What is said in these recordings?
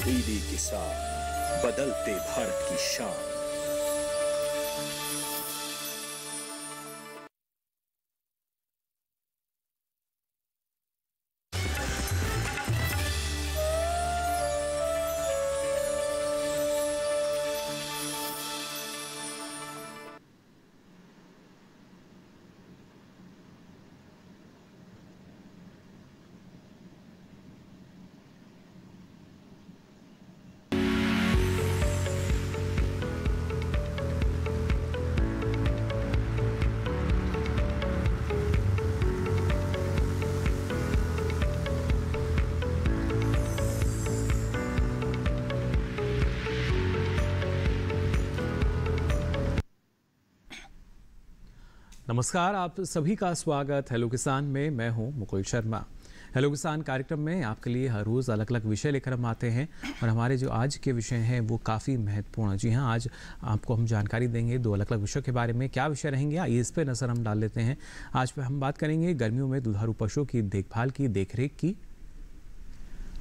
दीदी किसान, बदलते भारत की शान। नमस्कार, आप सभी का स्वागत हेलो किसान में। मैं हूं मुकुल शर्मा। हेलो किसान कार्यक्रम में आपके लिए हर रोज़ अलग अलग विषय लेकर हम आते हैं और हमारे जो आज के विषय हैं वो काफ़ी महत्वपूर्ण। जी हाँ, आज आपको हम जानकारी देंगे दो अलग अलग विषयों के बारे में। क्या विषय रहेंगे आइए इस पर नज़र हम डाल लेते हैं। आज पे हम बात करेंगे गर्मियों में दुधारू पशुओं की देखभाल की, देखरेख की,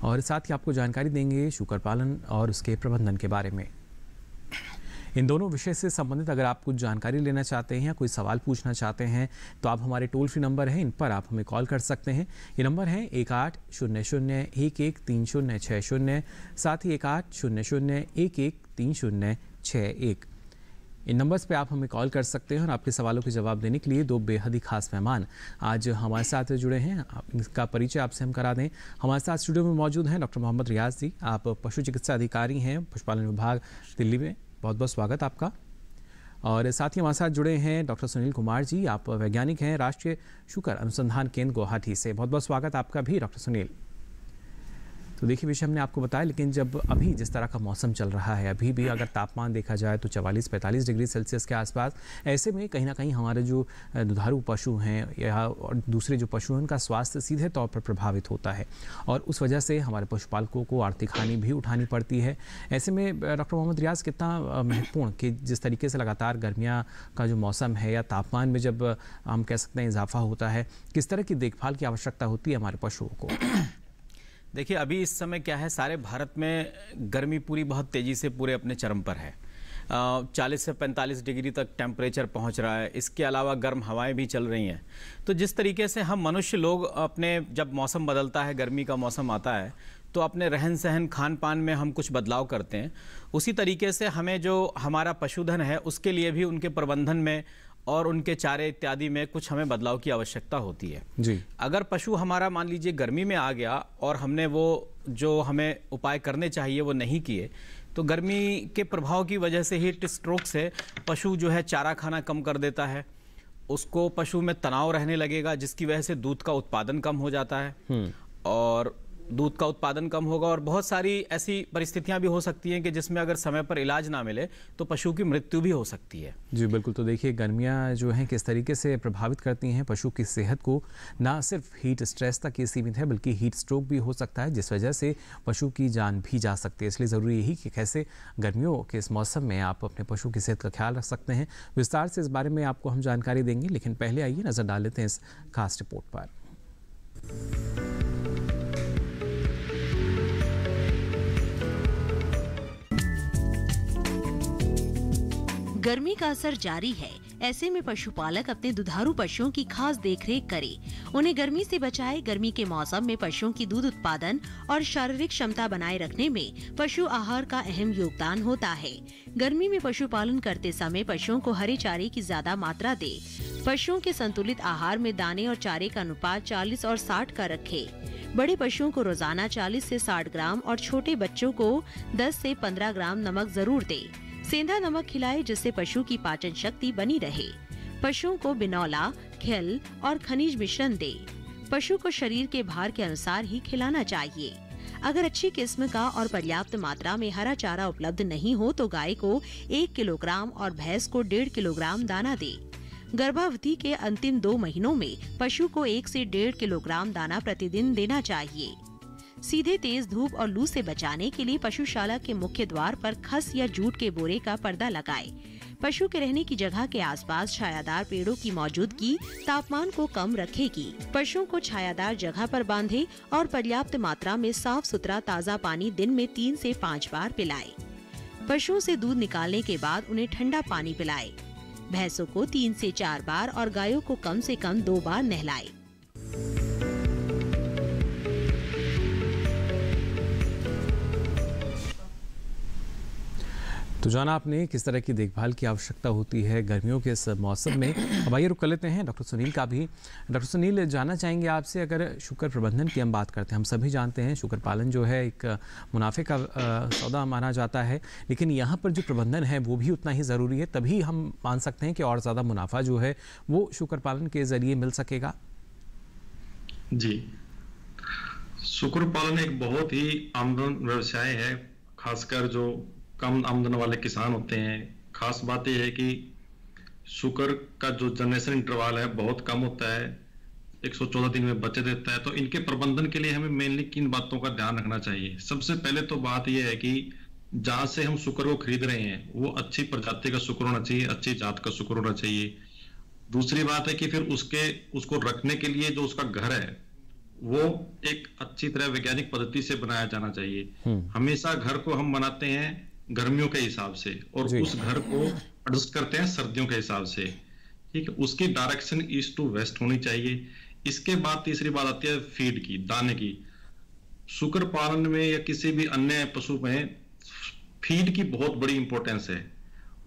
और साथ ही आपको जानकारी देंगे शूकर पालन और उसके प्रबंधन के बारे में। इन दोनों विषय से संबंधित अगर आप कुछ जानकारी लेना चाहते हैं या कोई सवाल पूछना चाहते हैं तो आप हमारे टोल फ्री नंबर हैं, इन पर आप हमें कॉल कर सकते हैं। ये नंबर है 1800113060, साथ ही 1800113061। इन नंबर्स पे आप हमें कॉल कर सकते हैं और आपके सवालों के जवाब देने के लिए दो बेहद ही खास मेहमान आज हमारे साथ जुड़े हैं। इनका परिचय आपसे हम करा दें। हमारे साथ स्टूडियो में मौजूद हैं डॉक्टर मोहम्मद रियाज जी। आप पशु चिकित्सा अधिकारी हैं पशुपालन विभाग दिल्ली में। बहुत बहुत स्वागत आपका। और साथ ही हमारे साथ जुड़े हैं डॉक्टर सुनील कुमार जी। आप वैज्ञानिक हैं राष्ट्रीय शूकर अनुसंधान केंद्र गुवाहाटी से। बहुत बहुत स्वागत आपका भी डॉक्टर सुनील। तो देखिए विषय हमने आपको बताया, लेकिन जब अभी जिस तरह का मौसम चल रहा है, अभी भी अगर तापमान देखा जाए तो 44-45 डिग्री सेल्सियस के आसपास, ऐसे में कहीं ना कहीं हमारे जो दुधारू पशु हैं या और दूसरे जो पशु हैं उनका स्वास्थ्य सीधे तौर पर प्रभावित होता है और उस वजह से हमारे पशुपालकों को आर्थिक हानि भी उठानी पड़ती है। ऐसे में डॉक्टर मोहम्मद रियाज, कितना महत्वपूर्ण कि जिस तरीके से लगातार गर्मियाँ का जो मौसम है या तापमान में जब हम कह सकते हैं इजाफा होता है, किस तरह की देखभाल की आवश्यकता होती है हमारे पशुओं को? देखिए अभी इस समय क्या है, सारे भारत में गर्मी पूरी बहुत तेज़ी से पूरे अपने चरम पर है। 40 से 45 डिग्री तक टेम्परेचर पहुंच रहा है। इसके अलावा गर्म हवाएं भी चल रही हैं। तो जिस तरीके से हम मनुष्य लोग अपने, जब मौसम बदलता है, गर्मी का मौसम आता है, तो अपने रहन सहन खान पान में हम कुछ बदलाव करते हैं। उसी तरीके से हमें जो हमारा पशुधन है उसके लिए भी उनके प्रबंधन में और उनके चारे इत्यादि में कुछ हमें बदलाव की आवश्यकता होती है जी। अगर पशु हमारा मान लीजिए गर्मी में आ गया और हमने वो जो हमें उपाय करने चाहिए वो नहीं किए, तो गर्मी के प्रभाव की वजह से हीट स्ट्रोक से पशु जो है चारा खाना कम कर देता है, उसको पशु में तनाव रहने लगेगा, जिसकी वजह से दूध का उत्पादन कम हो जाता है और दूध का उत्पादन कम होगा और बहुत सारी ऐसी परिस्थितियां भी हो सकती हैं कि जिसमें अगर समय पर इलाज ना मिले तो पशु की मृत्यु भी हो सकती है। जी बिल्कुल। तो देखिए गर्मियां जो हैं किस तरीके से प्रभावित करती हैं पशु की सेहत को। ना सिर्फ हीट स्ट्रेस तक ये सीमित है बल्कि हीट स्ट्रोक भी हो सकता है, जिस वजह से पशु की जान भी जा सकती है। इसलिए ज़रूरी यही कि कैसे गर्मियों के इस मौसम में आप अपने पशु की सेहत का ख्याल रख सकते हैं। विस्तार से इस बारे में आपको हम जानकारी देंगे, लेकिन पहले आइए नज़र डाल लेते हैं इस खास रिपोर्ट पर। गर्मी का असर जारी है। ऐसे में पशुपालक अपने दुधारू पशुओं की खास देखरेख करे, उन्हें गर्मी से बचाए। गर्मी के मौसम में पशुओं की दूध उत्पादन और शारीरिक क्षमता बनाए रखने में पशु आहार का अहम योगदान होता है। गर्मी में पशुपालन करते समय पशुओं को हरे चारे की ज्यादा मात्रा दे। पशुओं के संतुलित आहार में दाने और चारे का अनुपात 40 और 60 का रखे। बड़े पशुओं को रोजाना 40 से 60 ग्राम और छोटे बच्चों को 10 से 15 ग्राम नमक जरूर दे। सेंधा नमक खिलाए जिससे पशु की पाचन शक्ति बनी रहे। पशुओं को बिनौला, खल और खनिज मिश्रण दे। पशु को शरीर के भार के अनुसार ही खिलाना चाहिए। अगर अच्छी किस्म का और पर्याप्त मात्रा में हरा चारा उपलब्ध नहीं हो तो गाय को 1 किलोग्राम और भैंस को 1.5 किलोग्राम दाना दे। गर्भावधि के अंतिम 2 महीनों में पशु को 1 से 1.5 किलोग्राम दाना प्रतिदिन देना चाहिए। सीधे तेज धूप और लू से बचाने के लिए पशुशाला के मुख्य द्वार पर खस या जूट के बोरे का पर्दा लगाएं। पशु के रहने की जगह के आसपास छायादार पेड़ों की मौजूदगी तापमान को कम रखेगी। पशुओं को छायादार जगह पर बांधें और पर्याप्त मात्रा में साफ सुथरा ताज़ा पानी दिन में 3 से 5 बार पिलाएं। पशुओं से दूध निकालने के बाद उन्हें ठंडा पानी पिलाएं। भैंसों को 3 से 4 बार और गायों को कम से कम 2 बार नहलाएं। तो जाना आपने किस तरह की देखभाल की आवश्यकता होती है गर्मियों के इस मौसम में। अब आइए रुक कर लेते हैं डॉक्टर सुनील का भी। डॉक्टर सुनील, जानना चाहेंगे आपसे, अगर शुकर प्रबंधन की हम बात करते हैं, हम सभी जानते हैं शुकर पालन जो है एक मुनाफे का सौदा माना जाता है, लेकिन यहाँ पर जो प्रबंधन है वो भी उतना ही ज़रूरी है, तभी हम मान सकते हैं कि और ज़्यादा मुनाफा जो है वो शुकर पालन के ज़रिए मिल सकेगा। जी, शुकर पालन एक बहुत ही आमदन व्यवसाय है, खासकर जो कम आमदन वाले किसान होते हैं। खास बात यह है कि शुकर का जो जनरेशन इंटरवल है बहुत कम होता है, 114 दिन में बच्चे देता है। तो इनके प्रबंधन के लिए हमें मेनली किन बातों का ध्यान रखना चाहिए? सबसे पहले तो बात यह है कि जहां से हम शुकर को खरीद रहे हैं वो अच्छी प्रजाति का शुकर होना चाहिए, अच्छी जात का शुकर होना चाहिए। दूसरी बात है कि फिर उसको रखने के लिए जो उसका घर है वो एक अच्छी तरह वैज्ञानिक पद्धति से बनाया जाना चाहिए। हमेशा घर को हम बनाते हैं गर्मियों के हिसाब से और उस घर को एडजस्ट करते हैं सर्दियों के हिसाब से, ठीक है। उसकी डायरेक्शन ईस्ट टू वेस्ट होनी चाहिए। इसके बाद तीसरी बात आती है फीड की, दाने की। शुकर पालन में या किसी भी अन्य पशु में फीड की बहुत बड़ी इंपॉर्टेंस है।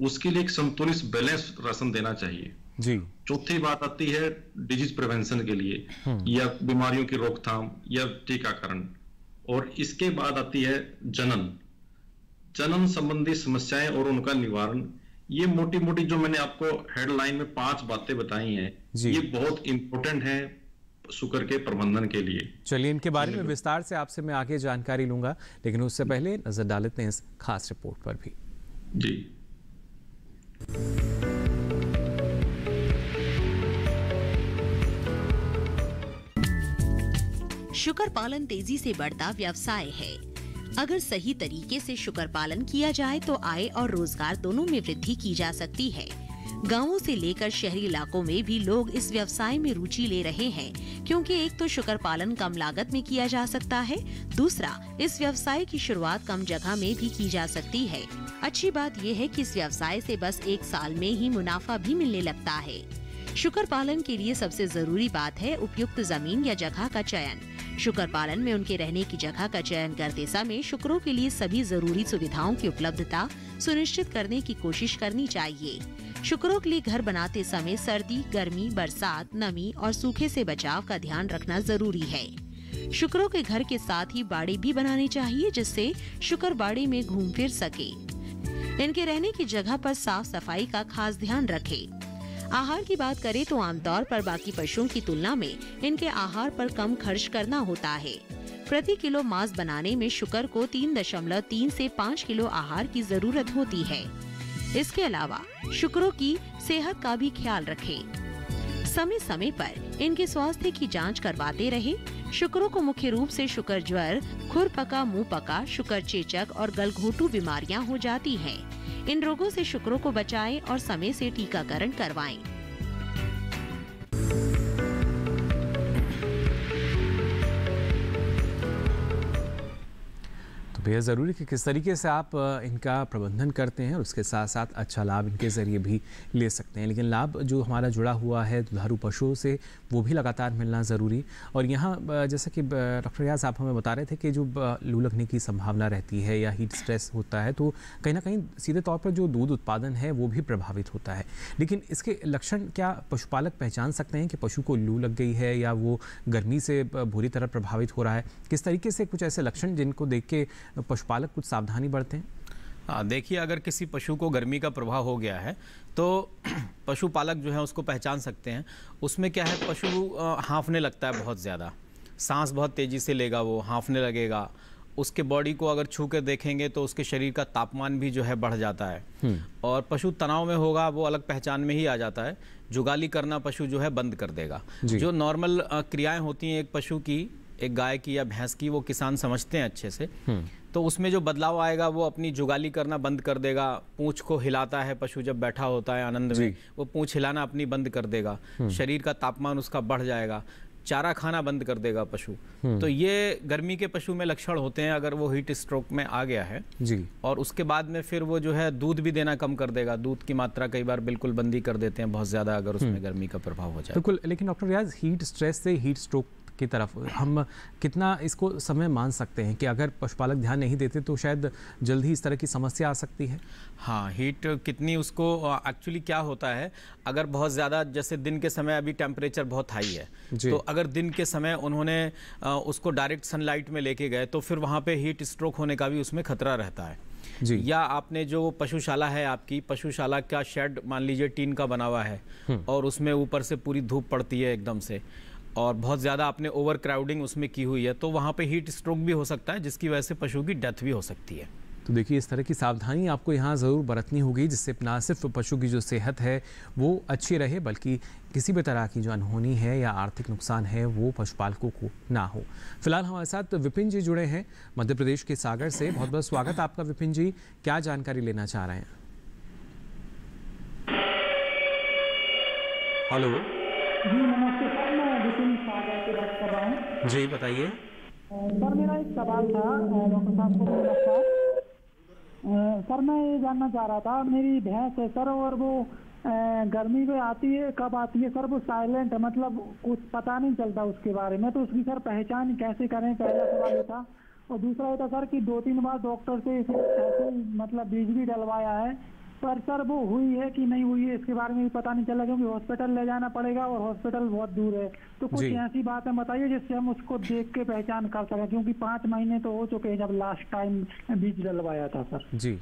उसके लिए एक संतुलित बैलेंस राशन देना चाहिए जी। चौथी बात आती है डिजीज प्रिवेंशन के लिए या बीमारियों की रोकथाम या टीकाकरण। और इसके बाद आती है जनन संबंधी समस्याएं और उनका निवारण। ये मोटी मोटी जो मैंने आपको हेडलाइन में 5 बातें बताई हैं, ये बहुत इंपॉर्टेंट है शुकर के प्रबंधन के लिए। चलिए इनके बारे में विस्तार से आपसे मैं आगे जानकारी लूंगा, लेकिन उससे पहले नजर डालते हैं इस खास रिपोर्ट पर भी। जी, शुकर पालन तेजी से बढ़ता व्यवसाय है। अगर सही तरीके से शुकर पालन किया जाए तो आय और रोजगार दोनों में वृद्धि की जा सकती है। गांवों से लेकर शहरी इलाकों में भी लोग इस व्यवसाय में रुचि ले रहे हैं, क्योंकि एक तो शुकर पालन कम लागत में किया जा सकता है, दूसरा इस व्यवसाय की शुरुआत कम जगह में भी की जा सकती है। अच्छी बात यह है कि इस व्यवसाय से बस 1 साल में ही मुनाफा भी मिलने लगता है। शुकर पालन के लिए सबसे जरूरी बात है उपयुक्त जमीन या जगह का चयन। शुकर पालन में उनके रहने की जगह का चयन करते समय शुकरों के लिए सभी जरूरी सुविधाओं की उपलब्धता सुनिश्चित करने की कोशिश करनी चाहिए। शुकरों के लिए घर बनाते समय सर्दी, गर्मी, बरसात, नमी और सूखे से बचाव का ध्यान रखना जरूरी है। शुकरों के घर के साथ ही बाड़े भी बनाने चाहिए, जिससे शुकर बाड़े में घूम फिर सके। इनके रहने की जगह पर साफ सफाई का खास ध्यान रखें। आहार की बात करें तो आमतौर पर बाकी पशुओं की तुलना में इनके आहार पर कम खर्च करना होता है। प्रति किलो मांस बनाने में शुकर को 3.3 से 5 किलो आहार की जरूरत होती है। इसके अलावा शुकरों की सेहत का भी ख्याल रखें। समय समय पर इनके स्वास्थ्य की जांच करवाते रहे। शुकरों को मुख्य रूप से शुकर ज्वर, खुरपका, मुंह पका, शुकर चेचक और गलघोटू बीमारियां हो जाती हैं। इन रोगों से शुकरों को बचाएं और समय से टीकाकरण करवाएं। बेहद ज़रूरी कि किस तरीके से आप इनका प्रबंधन करते हैं और उसके साथ साथ अच्छा लाभ इनके ज़रिए भी ले सकते हैं। लेकिन लाभ जो हमारा जुड़ा हुआ है दुधारू पशुओं से, वो भी लगातार मिलना ज़रूरी। और यहाँ जैसा कि डॉक्टर रियाज आप हमें बता रहे थे कि जो लू लगने की संभावना रहती है या हीट स्ट्रेस होता है, तो कहीं ना कहीं सीधे तौर पर जो दूध उत्पादन है वो भी प्रभावित होता है। लेकिन इसके लक्षण क्या पशुपालक पहचान सकते हैं कि पशु को लू लग गई है या वो गर्मी से बुरी तरह प्रभावित हो रहा है? किस तरीके से कुछ ऐसे लक्षण जिनको देख के पशुपालक कुछ सावधानी बरतें? देखिए, अगर किसी पशु को गर्मी का प्रभाव हो गया है तो पशुपालक जो है उसको पहचान सकते हैं। उसमें क्या है, पशु हाँफने लगता है बहुत ज़्यादा, सांस बहुत तेज़ी से लेगा, वो हाँफने लगेगा। उसके बॉडी को अगर छू के देखेंगे तो उसके शरीर का तापमान भी जो है बढ़ जाता है। और पशु तनाव में होगा, वो अलग पहचान में ही आ जाता है। जुगाली करना पशु जो है बंद कर देगा। जो नॉर्मल क्रियाएं होती हैं एक पशु की, एक गाय की या भैंस की वो किसान समझते हैं अच्छे से, तो उसमें जो बदलाव आएगा वो अपनी जुगाली करना बंद कर देगा। पूंछ को हिलाता है पशु जब बैठा होता है आनंद में, वो पूंछ हिलाना अपनी बंद कर देगा, शरीर का तापमान उसका बढ़ जाएगा, चारा खाना बंद कर देगा पशु। तो ये गर्मी के पशु में लक्षण होते हैं अगर वो हीट स्ट्रोक में आ गया है जी। और उसके बाद में फिर वो जो है दूध भी देना कम कर देगा, दूध की मात्रा कई बार बिल्कुल बंदी कर देते हैं बहुत ज़्यादा अगर उसमें गर्मी का प्रभाव हो जाए। बिल्कुल, लेकिन डॉक्टर रियाज, हीट स्ट्रेस से हीट स्ट्रोक की तरफ हम कितना इसको समय मान सकते हैं कि अगर पशुपालक ध्यान नहीं देते तो शायद जल्द ही इस तरह की समस्या आ सकती है? हाँ, हीट कितनी उसको एक्चुअली क्या होता है, अगर बहुत ज़्यादा जैसे दिन के समय अभी टेम्परेचर बहुत हाई है, तो अगर दिन के समय उन्होंने उसको डायरेक्ट सनलाइट में लेके गए तो फिर वहाँ पे हीट स्ट्रोक होने का भी उसमें खतरा रहता है जी। या आपने जो पशुशाला है, आपकी पशुशाला का शेड मान लीजिए टीन का बना हुआ है और उसमें ऊपर से पूरी धूप पड़ती है एकदम से और बहुत ज़्यादा आपने ओवर क्राउडिंग उसमें की हुई है, तो वहाँ पे हीट स्ट्रोक भी हो सकता है जिसकी वजह से पशु की डेथ भी हो सकती है। तो देखिए, इस तरह की सावधानी आपको यहाँ ज़रूर बरतनी होगी जिससे ना सिर्फ पशु की जो सेहत है वो अच्छी रहे बल्कि किसी भी तरह की जो अनहोनी है या आर्थिक नुकसान है वो पशुपालकों को ना हो। फिलहाल हमारे साथ विपिन जी जुड़े हैं मध्य प्रदेश के सागर से। बहुत बहुत स्वागत आपका विपिन जी, क्या जानकारी लेना चाह रहे हैं? हेलो जी नमस्ते सर, मैं विपिन सागर से बात कर रहा हूँ। जी बताइए सर, मेरा एक सवाल था डॉक्टर साहब को नमस्कार। सर, मैं ये जानना चाह रहा था, मेरी भैंस है सर और वो गर्मी में आती है, कब आती है सर वो साइलेंट है, मतलब कुछ पता नहीं चलता उसके बारे में, तो उसकी सर पहचान कैसे करें, पहला सवाल ये था। और दूसरा ये था सर कि 2-3 बार डॉक्टर से ऐसे मतलब बीज भी डलवाया है, पर सर वो हुई है कि नहीं हुई है इसके बारे में भी पता नहीं चला क्योंकि हॉस्पिटल ले जाना पड़ेगा और हॉस्पिटल बहुत दूर है। तो कुछ ऐसी बातें बताइए जिससे हम उसको देख के पहचान कर सकें, क्योंकि 5 महीने तो हो चुके हैं जब लास्ट टाइम बीज डलवाया था सर। जी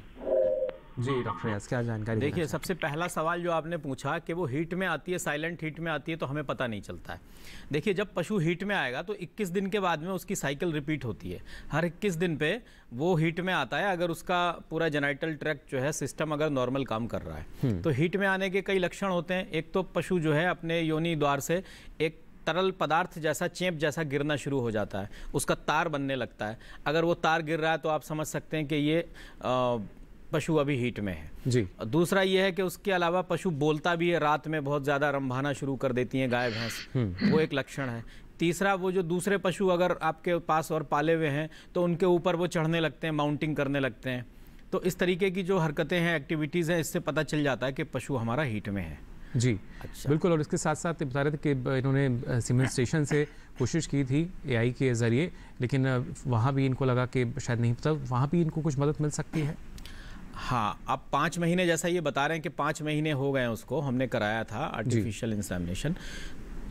जी डॉक्टर यास, क्या जानकारी? देखिए, सबसे पहला सवाल जो आपने पूछा कि वो हीट में आती है, साइलेंट हीट में आती है तो हमें पता नहीं चलता है। देखिए, जब पशु हीट में आएगा तो 21 दिन के बाद में उसकी साइकिल रिपीट होती है। हर 21 दिन पे वो हीट में आता है अगर उसका पूरा जेनाइटल ट्रैक्ट जो है सिस्टम अगर नॉर्मल काम कर रहा है। तो हीट में आने के कई लक्षण होते हैं। एक तो पशु जो है अपने योनि द्वार से एक तरल पदार्थ जैसा, चेप जैसा गिरना शुरू हो जाता है, उसका तार बनने लगता है। अगर वो तार गिर रहा है तो आप समझ सकते हैं कि ये पशु अभी हीट में है जी। दूसरा ये है कि उसके अलावा पशु बोलता भी है, रात में बहुत ज़्यादा रंभाना शुरू कर देती हैं गाय भैंस, वो एक लक्षण है। तीसरा, वो जो दूसरे पशु अगर आपके पास और पाले हुए हैं तो उनके ऊपर वो चढ़ने लगते हैं, माउंटिंग करने लगते हैं। तो इस तरीके की जो हरकतें हैं, एक्टिविटीज़ हैं, इससे पता चल जाता है कि पशु हमारा हीट में है जी। अच्छा, बिल्कुल। और इसके साथ साथ बता रहे थे कि इन्होंने सीमेंट स्टेशन से कोशिश की थी AI के ज़रिए, लेकिन वहाँ भी इनको लगा कि शायद नहीं पता, वहाँ भी इनको कुछ मदद मिल सकती है। हाँ, अब 5 महीने जैसा ये बता रहे हैं कि 5 महीने हो गए उसको, हमने कराया था आर्टिफिशियल इंसेमिनेशन।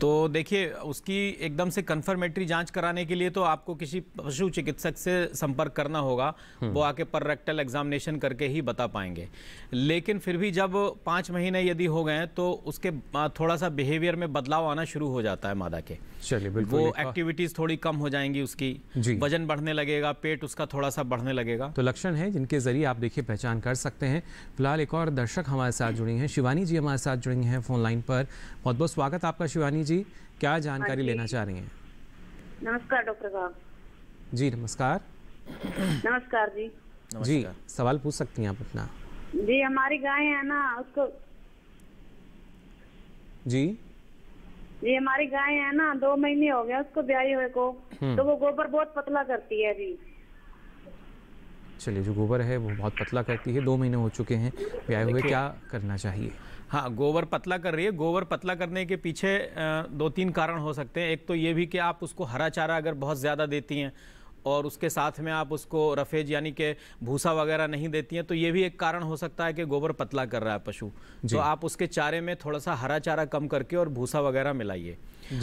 तो देखिए, उसकी एकदम से कंफर्मेटरी जांच कराने के लिए तो आपको किसी पशु चिकित्सक से संपर्क करना होगा, वो आके पर रेक्टल एग्जामिनेशन करके ही बता पाएंगे। लेकिन फिर भी जब 5 महीने यदि हो गए तो उसके थोड़ा सा बिहेवियर में बदलाव आना शुरू हो जाता है मादा के। चलिए, बिल्कुल। वो एक्टिविटीज थोड़ी कम हो जाएंगी उसकी, वजन बढ़ने लगेगा, पेट उसका थोड़ा सा बढ़ने लगेगा। तो लक्षण है जिनके जरिए आप देखिए पहचान कर सकते हैं। फिलहाल एक और दर्शक हमारे साथ जुड़ी हैं, शिवानी जी हमारे साथ जुड़ी हैं फोन लाइन पर। बहुत बहुत स्वागत आपका शिवानी जी, क्या जानकारी लेना चाह रही हैं? नमस्कार डॉक्टर साहब। जी नमस्कार। नमस्कार जी। जी, सवाल पूछ सकती हैं आप अपना। जी, हमारी गाय है ना, उसको जी हमारी गाय है ना, 2 महीने हो गया उसको ब्याई हुए को, तो वो गोबर बहुत पतला करती है जी। चलिए, जो गोबर है वो बहुत पतला करती है, 2 महीने हो चुके हैं ब्याए हुए, क्या करना चाहिए? हाँ, गोबर पतला कर रही है। गोबर पतला करने के पीछे 2-3 कारण हो सकते हैं। एक तो ये भी कि आप उसको हरा चारा अगर बहुत ज़्यादा देती हैं और उसके साथ में आप उसको रफेज यानी कि भूसा वगैरह नहीं देती हैं, तो ये भी एक कारण हो सकता है कि गोबर पतला कर रहा है पशु। तो आप उसके चारे में थोड़ा सा हरा चारा कम करके और भूसा वगैरह मिलाइए।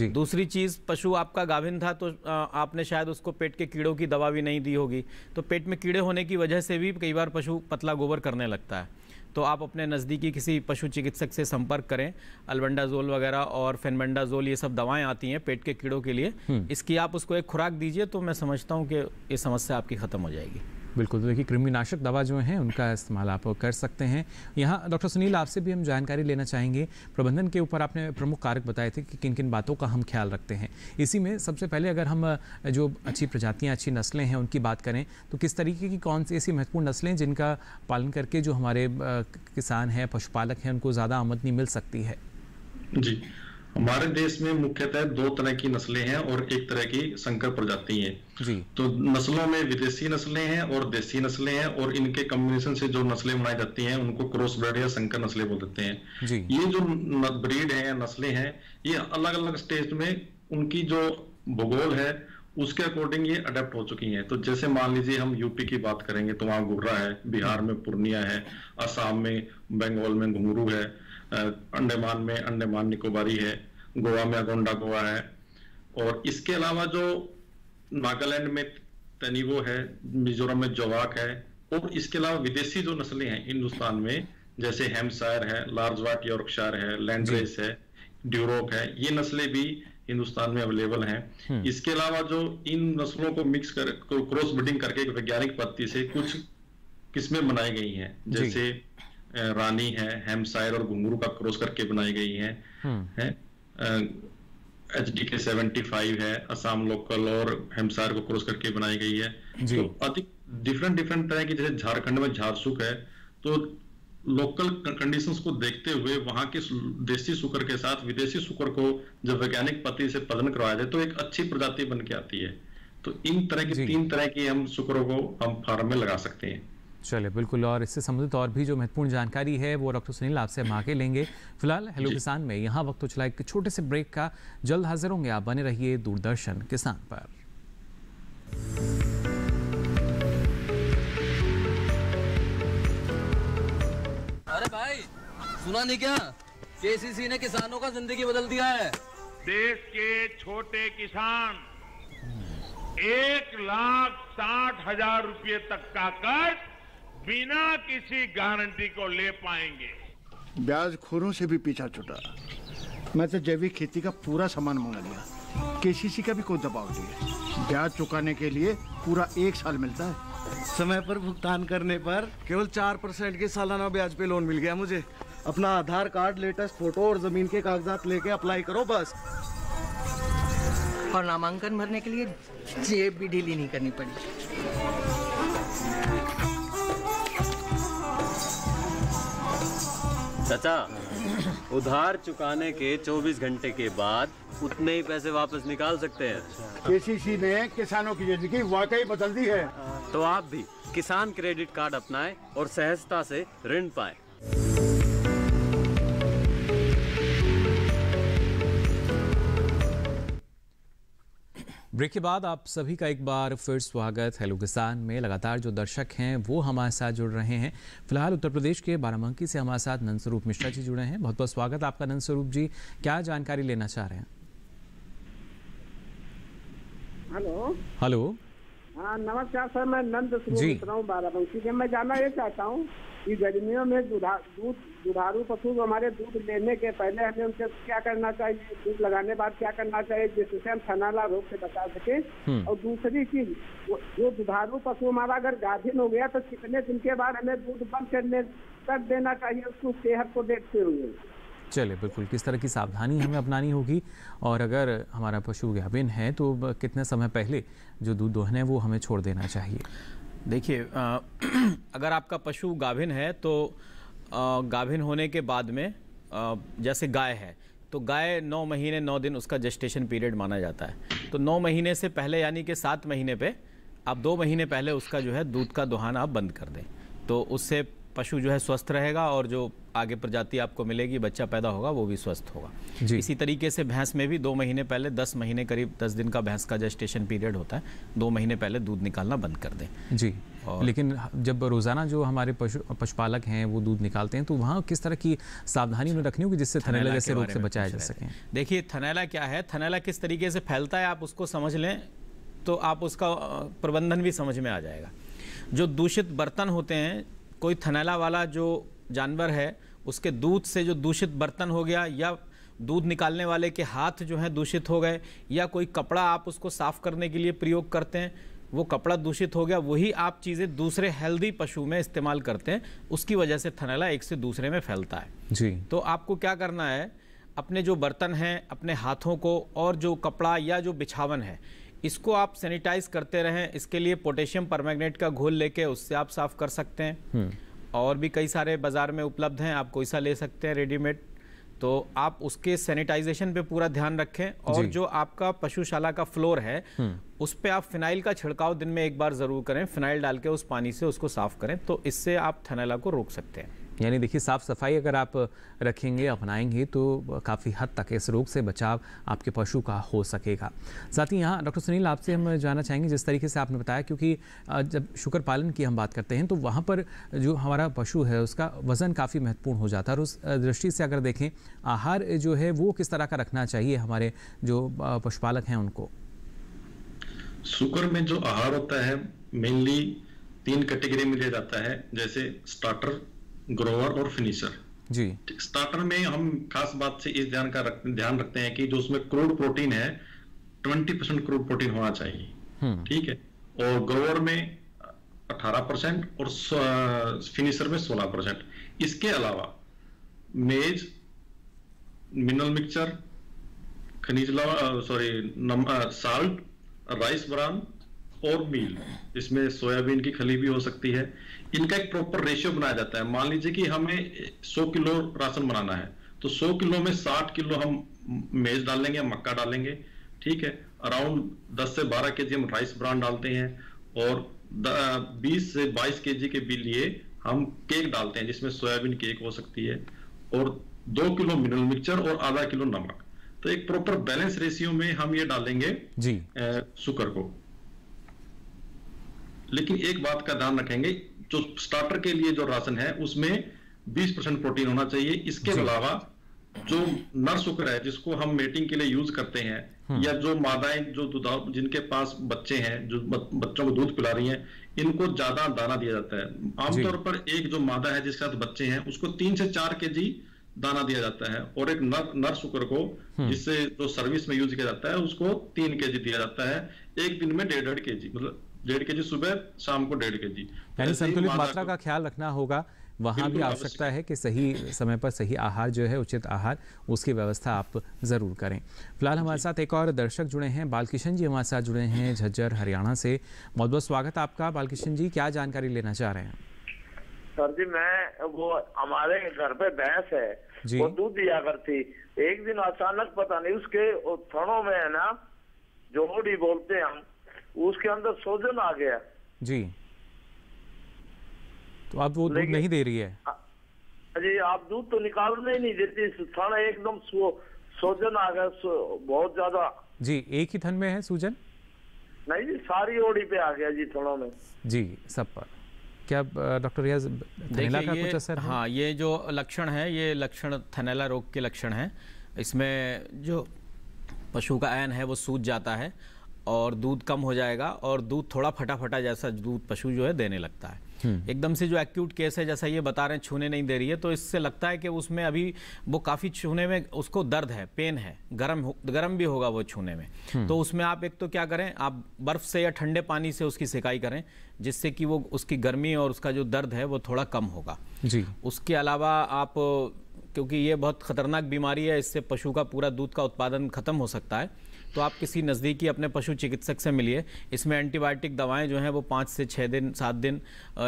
दूसरी चीज़, पशु आपका गाभिन था तो आपने शायद उसको पेट के कीड़ों की दवा भी नहीं दी होगी, तो पेट में कीड़े होने की वजह से भी कई बार पशु पतला गोबर करने लगता है। तो आप अपने नज़दीकी किसी पशु चिकित्सक से संपर्क करें। अल्बेंडाजोल वगैरह और फेनबेंडाजोल ये सब दवाएं आती हैं पेट के कीड़ों के लिए, इसकी आप उसको एक खुराक दीजिए तो मैं समझता हूं कि ये समस्या आपकी ख़त्म हो जाएगी। बिल्कुल, तो देखिए कृमिनाशक दवा जो हैं उनका इस्तेमाल आप कर सकते हैं। यहाँ डॉक्टर सुनील आपसे भी हम जानकारी लेना चाहेंगे, प्रबंधन के ऊपर आपने प्रमुख कारक बताए थे कि किन किन बातों का हम ख्याल रखते हैं। इसी में सबसे पहले अगर हम जो अच्छी प्रजातियाँ, अच्छी नस्लें हैं उनकी बात करें तो किस तरीके की कौन सी ऐसी महत्वपूर्ण नस्लें जिनका पालन करके जो हमारे किसान हैं, पशुपालक हैं, उनको ज़्यादा आमदनी मिल सकती है? जी, हमारे देश में मुख्यतः 2 तरह की नस्लें हैं और 1 तरह की संकर प्रजाति है जी। तो नस्लों में विदेशी नस्लें हैं और देसी नस्लें हैं, और इनके कॉम्बिनेशन से जो नस्लें बनाई जाती हैं उनको क्रॉस ब्रीड या संकर नस्लें बोल देते हैं जी। ये जो ब्रीड है या नस्लें हैं, ये अलग अलग स्टेज में उनकी जो भूगोल है उसके अकॉर्डिंग ये अडेप्ट हो चुकी हैं। तो जैसे मान लीजिए हम यूपी की बात करेंगे तो वहाँ गुर्रा है, बिहार में पूर्णिया है, असम में, बंगाल में घुंघरू है, अंडमान में अंडमान निकोबारी है, गोवा में अगोंडा गोवा है, और इसके अलावा जो नागालैंड में तनीवो है, मिजोरम में जोवाक है, और इसके अलावा विदेशी जो नस्लें हैं हिंदुस्तान में जैसे हैम्पशायर है, लार्ज व्हाइट यॉर्कशायर है, लैंडरेस है, ड्यूरोक है, ये नस्लें भी हिंदुस्तान में अवेलेबल हैं। इसके अलावा जो इन नस्लों को मिक्स कर क्रॉस ब्रीडिंग करके एक वैज्ञानिक पद्धति से कुछ किस्में बनाई गई हैं, जैसे रानी है, हैम्पशायर और घुंघरू का क्रॉस करके बनाई गई है। HDK 75 है, असम लोकल और हैम्पशायर को क्रॉस करके बनाई गई है। तो अधिक डिफरेंट तरह की, जैसे झारखंड में झारसुक है, तो लोकल कंडीशंस को देखते हुए वहां के देसी सुकर के साथ विदेशी सुकर को जब वैज्ञानिक पद्धति से प्रजनन करवाया जाए तो एक अच्छी प्रजाति बन के आती है। तो इन तरह की 3 तरह की हम सुकरों को हम फार्म में लगा सकते हैं। चलिए बिल्कुल, और इससे संबंधित और भी जो महत्वपूर्ण जानकारी है वो डॉक्टर सुनील आपसे हम आगे लेंगे। फिलहाल हेलो किसान में यहाँ वक्त हो चला एक छोटे से ब्रेक का, जल्द हाजिर होंगे। आप बने रहिए दूरदर्शन किसान पर। अरे भाई सुना नहीं क्या, केसीसी ने किसानों का जिंदगी बदल दिया है। देश के छोटे किसान 1,60,000 रुपये तक का कर्ज बिना किसी गारंटी को ले पाएंगे। ब्याज खोरों से भी पीछा छुटा। मैं तो जैविक खेती का पूरा सामान मंगा लिया, केसीसी का भी कोई दबाव नहीं है। ब्याज चुकाने के लिए पूरा 1 साल मिलता है। समय पर भुगतान करने पर केवल 4% के सालाना ब्याज पे लोन मिल गया मुझे। अपना आधार कार्ड, लेटेस्ट फोटो और जमीन के कागजात लेके अप्लाई करो बस। और नामांकन भरने के लिए जेब भी ढीली नहीं करनी पड़ी। चाचा, उधार चुकाने के 24 घंटे के बाद उतने ही पैसे वापस निकाल सकते हैं। केसीसी ने किसानों की जिंदगी वाकई बदल दी है। तो आप भी किसान क्रेडिट कार्ड अपनाएं और सहजता से ऋण पाएं। ब्रेक के बाद आप सभी का एक बार फिर स्वागत हेलो किसान में। लगातार जो दर्शक हैं वो हमारे साथ जुड़ रहे हैं। फिलहाल उत्तर प्रदेश के बाराबंकी से हमारे साथ नंदस्वरूप मिश्रा जी जुड़े हैं। बहुत बहुत स्वागत आपका नंदस्वरूप जी, क्या जानकारी लेना चाह रहे हैं? हेलो। हाँ नमस्कार सर, मैं नंदस्वरूप मिश्रा हूँ बाराबंकी से। मैं जानना ये चाहता हूँ कि गर्मियों में दुधारू पशु हमारे दूध लेने के पहले हमें उनसे क्या करना चाहिए, दूध लगाने बाद क्या करना चाहिए जिससे हम थनैला रोग से बचा सके। और दूसरी चीज, जो दुधारू पशु हमारा अगर गाभिन हो गया तो कितने दिन के बाद हमें दूध बंद कर देना चाहिए उसकी सेहत को देखते हुए? चलिए बिल्कुल, किस तरह की सावधानी हमें अपनानी होगी, और अगर हमारा पशु गाभिन है तो कितने समय पहले जो दूध दोहन है वो हमें छोड़ देना चाहिए? देखिए, अगर आपका पशु गाभिन है तो गाभिन होने के बाद में जैसे गाय है तो गाय 9 महीने 9 दिन उसका जेस्टेशन पीरियड माना जाता है। तो 9 महीने से पहले यानी कि 7 महीने पे आप 2 महीने पहले उसका जो है दूध का दोहन आप बंद कर दें, तो उससे पशु जो है स्वस्थ रहेगा और जो आगे प्रजाति आपको मिलेगी, बच्चा पैदा होगा, वो भी स्वस्थ होगा। इसी तरीके से भैंस में भी 2 महीने पहले 10 महीने करीब 10 दिन का भैंस का जेस्टेशन पीरियड होता है, 2 महीने पहले दूध निकालना बंद कर दें। जी। लेकिन जब रोजाना जो हमारे पशुपालक हैं वो दूध निकालते हैं तो वहाँ किस तरह की सावधानी उन्हें रखनी होगी जिससे थनैला जैसे रोग से बचाया जा सके? देखिए, थनैला क्या है, थनैला किस तरीके से फैलता है आप उसको समझ लें तो आप उसका प्रबंधन भी समझ में आ जाएगा। जो दूषित बर्तन होते हैं, कोई थनैला वाला जो जानवर है उसके दूध से जो दूषित बर्तन हो गया, या दूध निकालने वाले के हाथ जो है दूषित हो गए, या कोई कपड़ा आप उसको साफ करने के लिए प्रयोग करते हैं वो कपड़ा दूषित हो गया, वही आप चीज़ें दूसरे हेल्दी पशु में इस्तेमाल करते हैं, उसकी वजह से थनैला एक से दूसरे में फैलता है। जी। तो आपको क्या करना है, अपने जो बर्तन हैं, अपने हाथों को और जो कपड़ा या जो बिछावन है, इसको आप सैनिटाइज करते रहें। इसके लिए पोटेशियम परमैंगनेट का घोल लेके उससे आप साफ कर सकते हैं। और भी कई सारे बाजार में उपलब्ध हैं, आप कोई सा ले सकते हैं रेडीमेड। तो आप उसके सैनिटाइजेशन पे पूरा ध्यान रखें। और जो आपका पशुशाला का फ्लोर है उस पे आप फिनाइल का छिड़काव दिन में एक बार ज़रूर करें। फिनाइल डाल के उस पानी से उसको साफ करें, तो इससे आप थनैला को रोक सकते हैं। यानी देखिए, साफ सफाई अगर आप रखेंगे, अपनाएंगे, तो काफ़ी हद तक इस रोग से बचाव आपके पशु का हो सकेगा। साथ ही यहाँ डॉक्टर सुनील, आपसे हम जानना चाहेंगे, जिस तरीके से आपने बताया, क्योंकि जब शुकर पालन की हम बात करते हैं तो वहाँ पर जो हमारा पशु है उसका वज़न काफ़ी महत्वपूर्ण हो जाता है। और उस दृष्टि से अगर देखें, आहार जो है वो किस तरह का रखना चाहिए हमारे जो पशुपालक हैं उनको? शुकर में जो आहार होता है मेनली 3 कैटेगरी में लिया जाता है, जैसे स्टार्टर, ग्रोवर और फिनिशर। जी। स्टार्टर में हम खास बात से इस ध्यान रखते हैं कि जो उसमें क्रूड प्रोटीन है 20% क्रूड प्रोटीन होना चाहिए, ठीक है। और ग्रोवर में 18% और फिनिशर में 16%। इसके अलावा मेज, मिनरल मिक्सचर, खनिज लवण, साल्ट, राइस ब्रान और मील, इसमें सोयाबीन की खली भी हो सकती है, इनका एक प्रॉपर रेशियो बनाया जाता है। मान लीजिए कि हमें 100 किलो राशन बनाना है, तो 100 किलो में 60 किलो हम मेज डालेंगे, मक्का डालेंगे, ठीक है। अराउंड 10 से 12 केजी हम राइस ब्रान डालते हैं, और 20 से 22 केजी के भी लिए हम केक डालते हैं, जिसमें सोयाबीन केक हो सकती है, और 2 किलो मिनरल मिक्सचर और आधा किलो नमक। तो एक प्रॉपर बैलेंस रेशियो में हम ये डालेंगे जी शुकर को। लेकिन एक बात का ध्यान रखेंगे, जो स्टार्टर के लिए जो राशन है उसमें 20% प्रोटीन होना चाहिए। इसके अलावा जो नर शुकर है, जिसको हम मेटिंग के लिए यूज करते हैं, या जो मादाएं जो जिनके पास बच्चे हैं, जो बच्चों को दूध पिला रही हैं, इनको ज्यादा दाना दिया जाता है। आमतौर पर एक जो मादा है जिसके साथ बच्चे हैं उसको 3 से 4 केजी दाना दिया जाता है, और एक नर शुकर को जिससे जो सर्विस में यूज किया जाता है उसको 3 केजी दिया जाता है। एक दिन में 1.5 केजी, मतलब 1.5 केजी सुबह, शाम को 1.5 केजी। यानी संतुलित मात्रा का ख्याल रखना होगा। वहाँ भी आवश्यकता है कि सही समय पर सही आहार जो है, उचित आहार, उसकी व्यवस्था आप ज़रूर करें। फिलहाल हमारे साथ एक और दर्शक जुड़े हैं, बालकिशन जी हमारे साथ जुड़े हैं झज्जर हरियाणा से। बहुत बहुत स्वागत आपका बालकिशन जी, क्या जानकारी लेना चाह रहे हैं? सर जी, मैं वो हमारे घर पे भैंस है, वो दूध दिया करती। एक दिन अचानक पता नहीं उसके थनों में है ना, जोड़ी बोलते हैं हम, उसके अंदर सोजन आ गया जी। तो अब वो दूध नहीं दे रही है? जी, आप दूध तो निकालने ही नहीं देती, थन एकदम सोजन आ गया बहुत ज्यादा। जी, एक ही थन में है सूजन? नहीं जी, सारी ओड़ी पे आ गया जी, थनों में जी, सब पर। क्या डॉक्टर रियाज, थनैला का कुछ असर है? हाँ, ये जो लक्षण है, ये लक्षण थनैला रोग के लक्षण हैं। इसमें जो पशु का ऐन है वो सूज जाता है और दूध कम हो जाएगा, और दूध थोड़ा फटा फटा जैसा दूध पशु जो है देने लगता है। एकदम से जो एक्यूट केस है, जैसा ये बता रहे हैं, छूने नहीं दे रही है, तो इससे लगता है कि उसमें अभी वो काफ़ी छूने में उसको दर्द है, पेन है, गरम भी होगा वो छूने में। तो उसमें आप एक तो क्या करें, आप बर्फ़ से या ठंडे पानी से उसकी सिकाई करें, जिससे कि वो उसकी गर्मी और उसका जो दर्द है वो थोड़ा कम होगा जी। उसके अलावा आप, क्योंकि ये बहुत ख़तरनाक बीमारी है, इससे पशु का पूरा दूध का उत्पादन खत्म हो सकता है, तो आप किसी नज़दीकी अपने पशु चिकित्सक से मिलिए। इसमें एंटीबायोटिक दवाएं जो हैं वो 5 से 6 दिन 7 दिन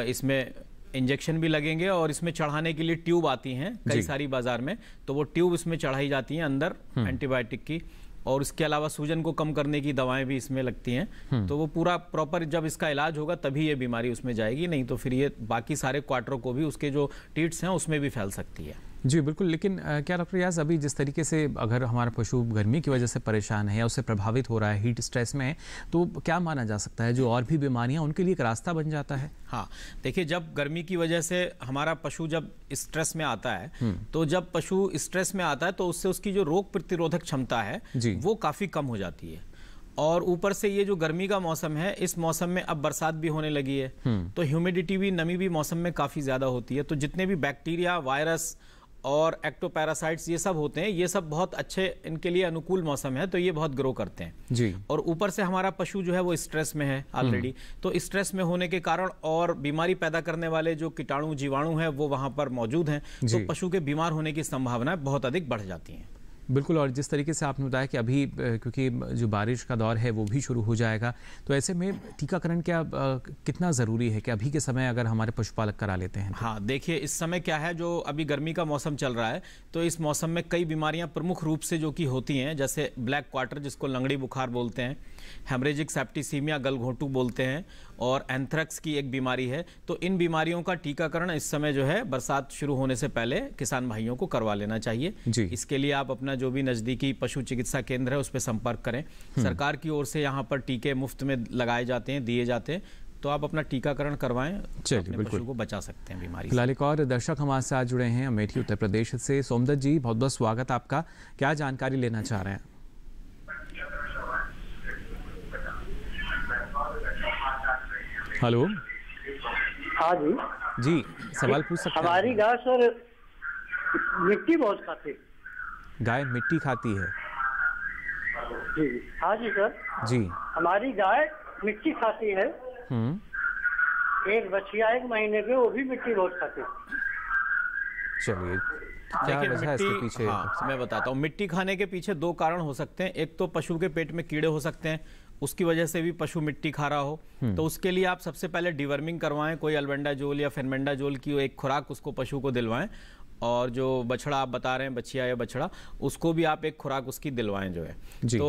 इसमें इंजेक्शन भी लगेंगे, और इसमें चढ़ाने के लिए ट्यूब आती हैं कई सारी बाजार में, तो वो ट्यूब इसमें चढ़ाई जाती हैं अंदर एंटीबायोटिक की, और इसके अलावा सूजन को कम करने की दवाएं भी इसमें लगती हैं। तो वो पूरा प्रॉपर जब इसका इलाज होगा तभी ये बीमारी उसमें जाएगी, नहीं तो फिर ये बाकी सारे क्वार्टरों को भी, उसके जो टीट्स हैं उसमें भी फैल सकती है। जी बिल्कुल। लेकिन क्या डॉक्टर रियाज, अभी जिस तरीके से अगर हमारा पशु गर्मी की वजह से परेशान है या उससे प्रभावित हो रहा है, हीट स्ट्रेस में है, तो क्या माना जा सकता है जो और भी बीमारियां उनके लिए एक रास्ता बन जाता है? हाँ, देखिए, जब गर्मी की वजह से हमारा पशु जब स्ट्रेस में आता है, तो जब पशु स्ट्रेस में आता है तो उससे उसकी जो रोग प्रतिरोधक क्षमता है वो काफ़ी कम हो जाती है। और ऊपर से ये जो गर्मी का मौसम है, इस मौसम में अब बरसात भी होने लगी है, तो ह्यूमिडिटी भी, नमी भी मौसम में काफ़ी ज़्यादा होती है, तो जितने भी बैक्टीरिया, वायरस और एक्टोपैरासाइट्स ये सब होते हैं, ये सब बहुत अच्छे इनके लिए अनुकूल मौसम है, तो ये बहुत ग्रो करते हैं जी। और ऊपर से हमारा पशु जो है वो स्ट्रेस में है ऑलरेडी, तो स्ट्रेस में होने के कारण और बीमारी पैदा करने वाले जो कीटाणु जीवाणु हैं वो वहां पर मौजूद हैं, तो पशु के बीमार होने की संभावनाएं बहुत अधिक बढ़ जाती हैं। बिल्कुल, और जिस तरीके से आपने बताया कि अभी क्योंकि जो बारिश का दौर है वो भी शुरू हो जाएगा, तो ऐसे में टीकाकरण क्या कितना ज़रूरी है कि अभी के समय अगर हमारे पशुपालक करा लेते हैं तो? हाँ, देखिए इस समय क्या है, जो अभी गर्मी का मौसम चल रहा है, तो इस मौसम में कई बीमारियां प्रमुख रूप से जो कि होती हैं, जैसे ब्लैक क्वार्टर जिसको लंगड़ी बुखार बोलते हैं, हेमरेजिक सेप्टिसीमिया गलघोंटू बोलते हैं, और एंथ्रेक्स की एक बीमारी है। तो इन बीमारियों का टीकाकरण इस समय जो है बरसात शुरू होने से पहले किसान भाइयों को करवा लेना चाहिए जी। इसके लिए आप अपना जो भी नज़दीकी पशु चिकित्सा केंद्र है उस पर संपर्क करें। सरकार की ओर से यहाँ पर टीके मुफ्त में लगाए जाते हैं, दिए जाते हैं, तो आप अपना टीकाकरण करवाएं, अपने पशु को बचा सकते हैं बीमारी से। फिलहाल एक और दर्शक हमारे साथ जुड़े हैं अमेठी उत्तर प्रदेश से। सोमदत्त जी, बहुत बहुत स्वागत आपका, क्या जानकारी लेना चाह रहे हैं? हेलो। हाँ जी जी, सवाल पूछ सकते हैं? हमारी गाय सर मिट्टी बहुत खाती। गाय मिट्टी खाती है? जी हाँ जी सर जी, हमारी गाय मिट्टी खाती है। एक बच्चिया 1 महीने पे, वो भी मिट्टी बहुत खाती है। चलिए, क्या वजह है इसके पीछे? हाँ, मैं बताता हूँ। मिट्टी खाने के पीछे 2 कारण हो सकते हैं। एक तो पशु के पेट में कीड़े हो सकते हैं, उसकी वजह से भी पशु मिट्टी खा रहा हो, तो उसके लिए आप सबसे पहले डिवर्मिंग करवाएं, कोई अल्बेंडाजोल या फेनबेंडाजोल की एक खुराक उसको पशु को दिलवाएं, और जो बछड़ा आप बता रहे हैं, बछिया या बछड़ा, उसको भी आप एक खुराक उसकी दिलवाएं जो है। तो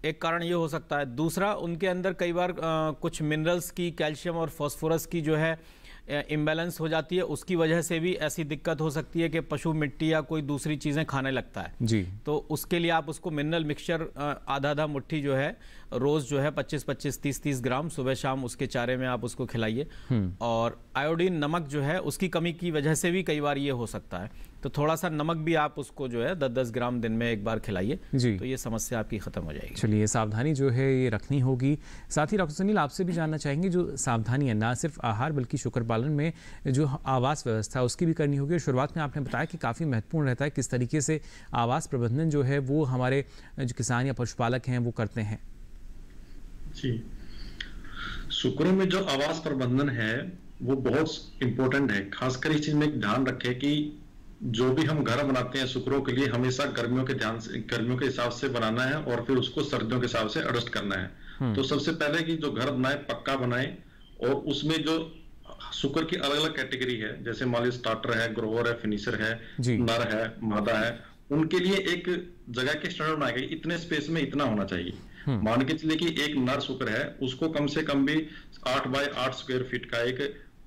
एक कारण ये हो सकता है। दूसरा, उनके अंदर कई बार कुछ मिनरल्स की, कैल्शियम और फास्फोरस की जो है इम्बैलेंस हो जाती है, उसकी वजह से भी ऐसी दिक्कत हो सकती है कि पशु मिट्टी या कोई दूसरी चीज़ें खाने लगता है जी। तो उसके लिए आप उसको मिनरल मिक्सचर आधा मुट्ठी जो है रोज़ जो है 25-25, 30-30 ग्राम सुबह शाम उसके चारे में आप उसको खिलाइए। और आयोडीन नमक जो है उसकी कमी की वजह से भी कई बार ये हो सकता है, तो थोड़ा सा नमक भी आप उसको जो है 10-10 ग्राम दिन में एक बार खिलाइए, तो ये समस्या आपकी ख़त्म हो जाएगी। चलिए, सावधानी जो है ये रखनी होगी। साथ ही डॉक्टर सुनील, आपसे भी जानना चाहेंगे, जो सावधानी है ना सिर्फ आहार बल्कि शुक्र पालन में जो आवास व्यवस्था उसकी भी करनी होगी। शुरुआत में आपने बताया कि काफ़ी महत्वपूर्ण रहता है किस तरीके से आवास प्रबंधन जो है वो हमारे जो किसान या पशुपालक हैं वो करते हैं। जी, शुक्रों में जो आवास प्रबंधन है वो बहुत इम्पोर्टेंट है। खासकर इस चीज में ध्यान रखें कि जो भी हम घर बनाते हैं शुक्रों के लिए, हमेशा गर्मियों के हिसाब से बनाना है और फिर उसको सर्दियों के हिसाब से एडजस्ट करना है। तो सबसे पहले कि जो घर बनाए पक्का बनाए, और उसमें जो शुक्र की अलग अलग कैटेगरी है, जैसे मान लीजिए स्टार्टर है, ग्रोवर है, फिनिशर है, नर है, मादा है, उनके लिए एक जगह के स्टैंडर्ड बनाए गए, इतने स्पेस में इतना होना चाहिए। मान के चलिए कि एक नर शुक्र है, उसको कम से कम भी 8 बाय 8 स्क्वायर फीट का एक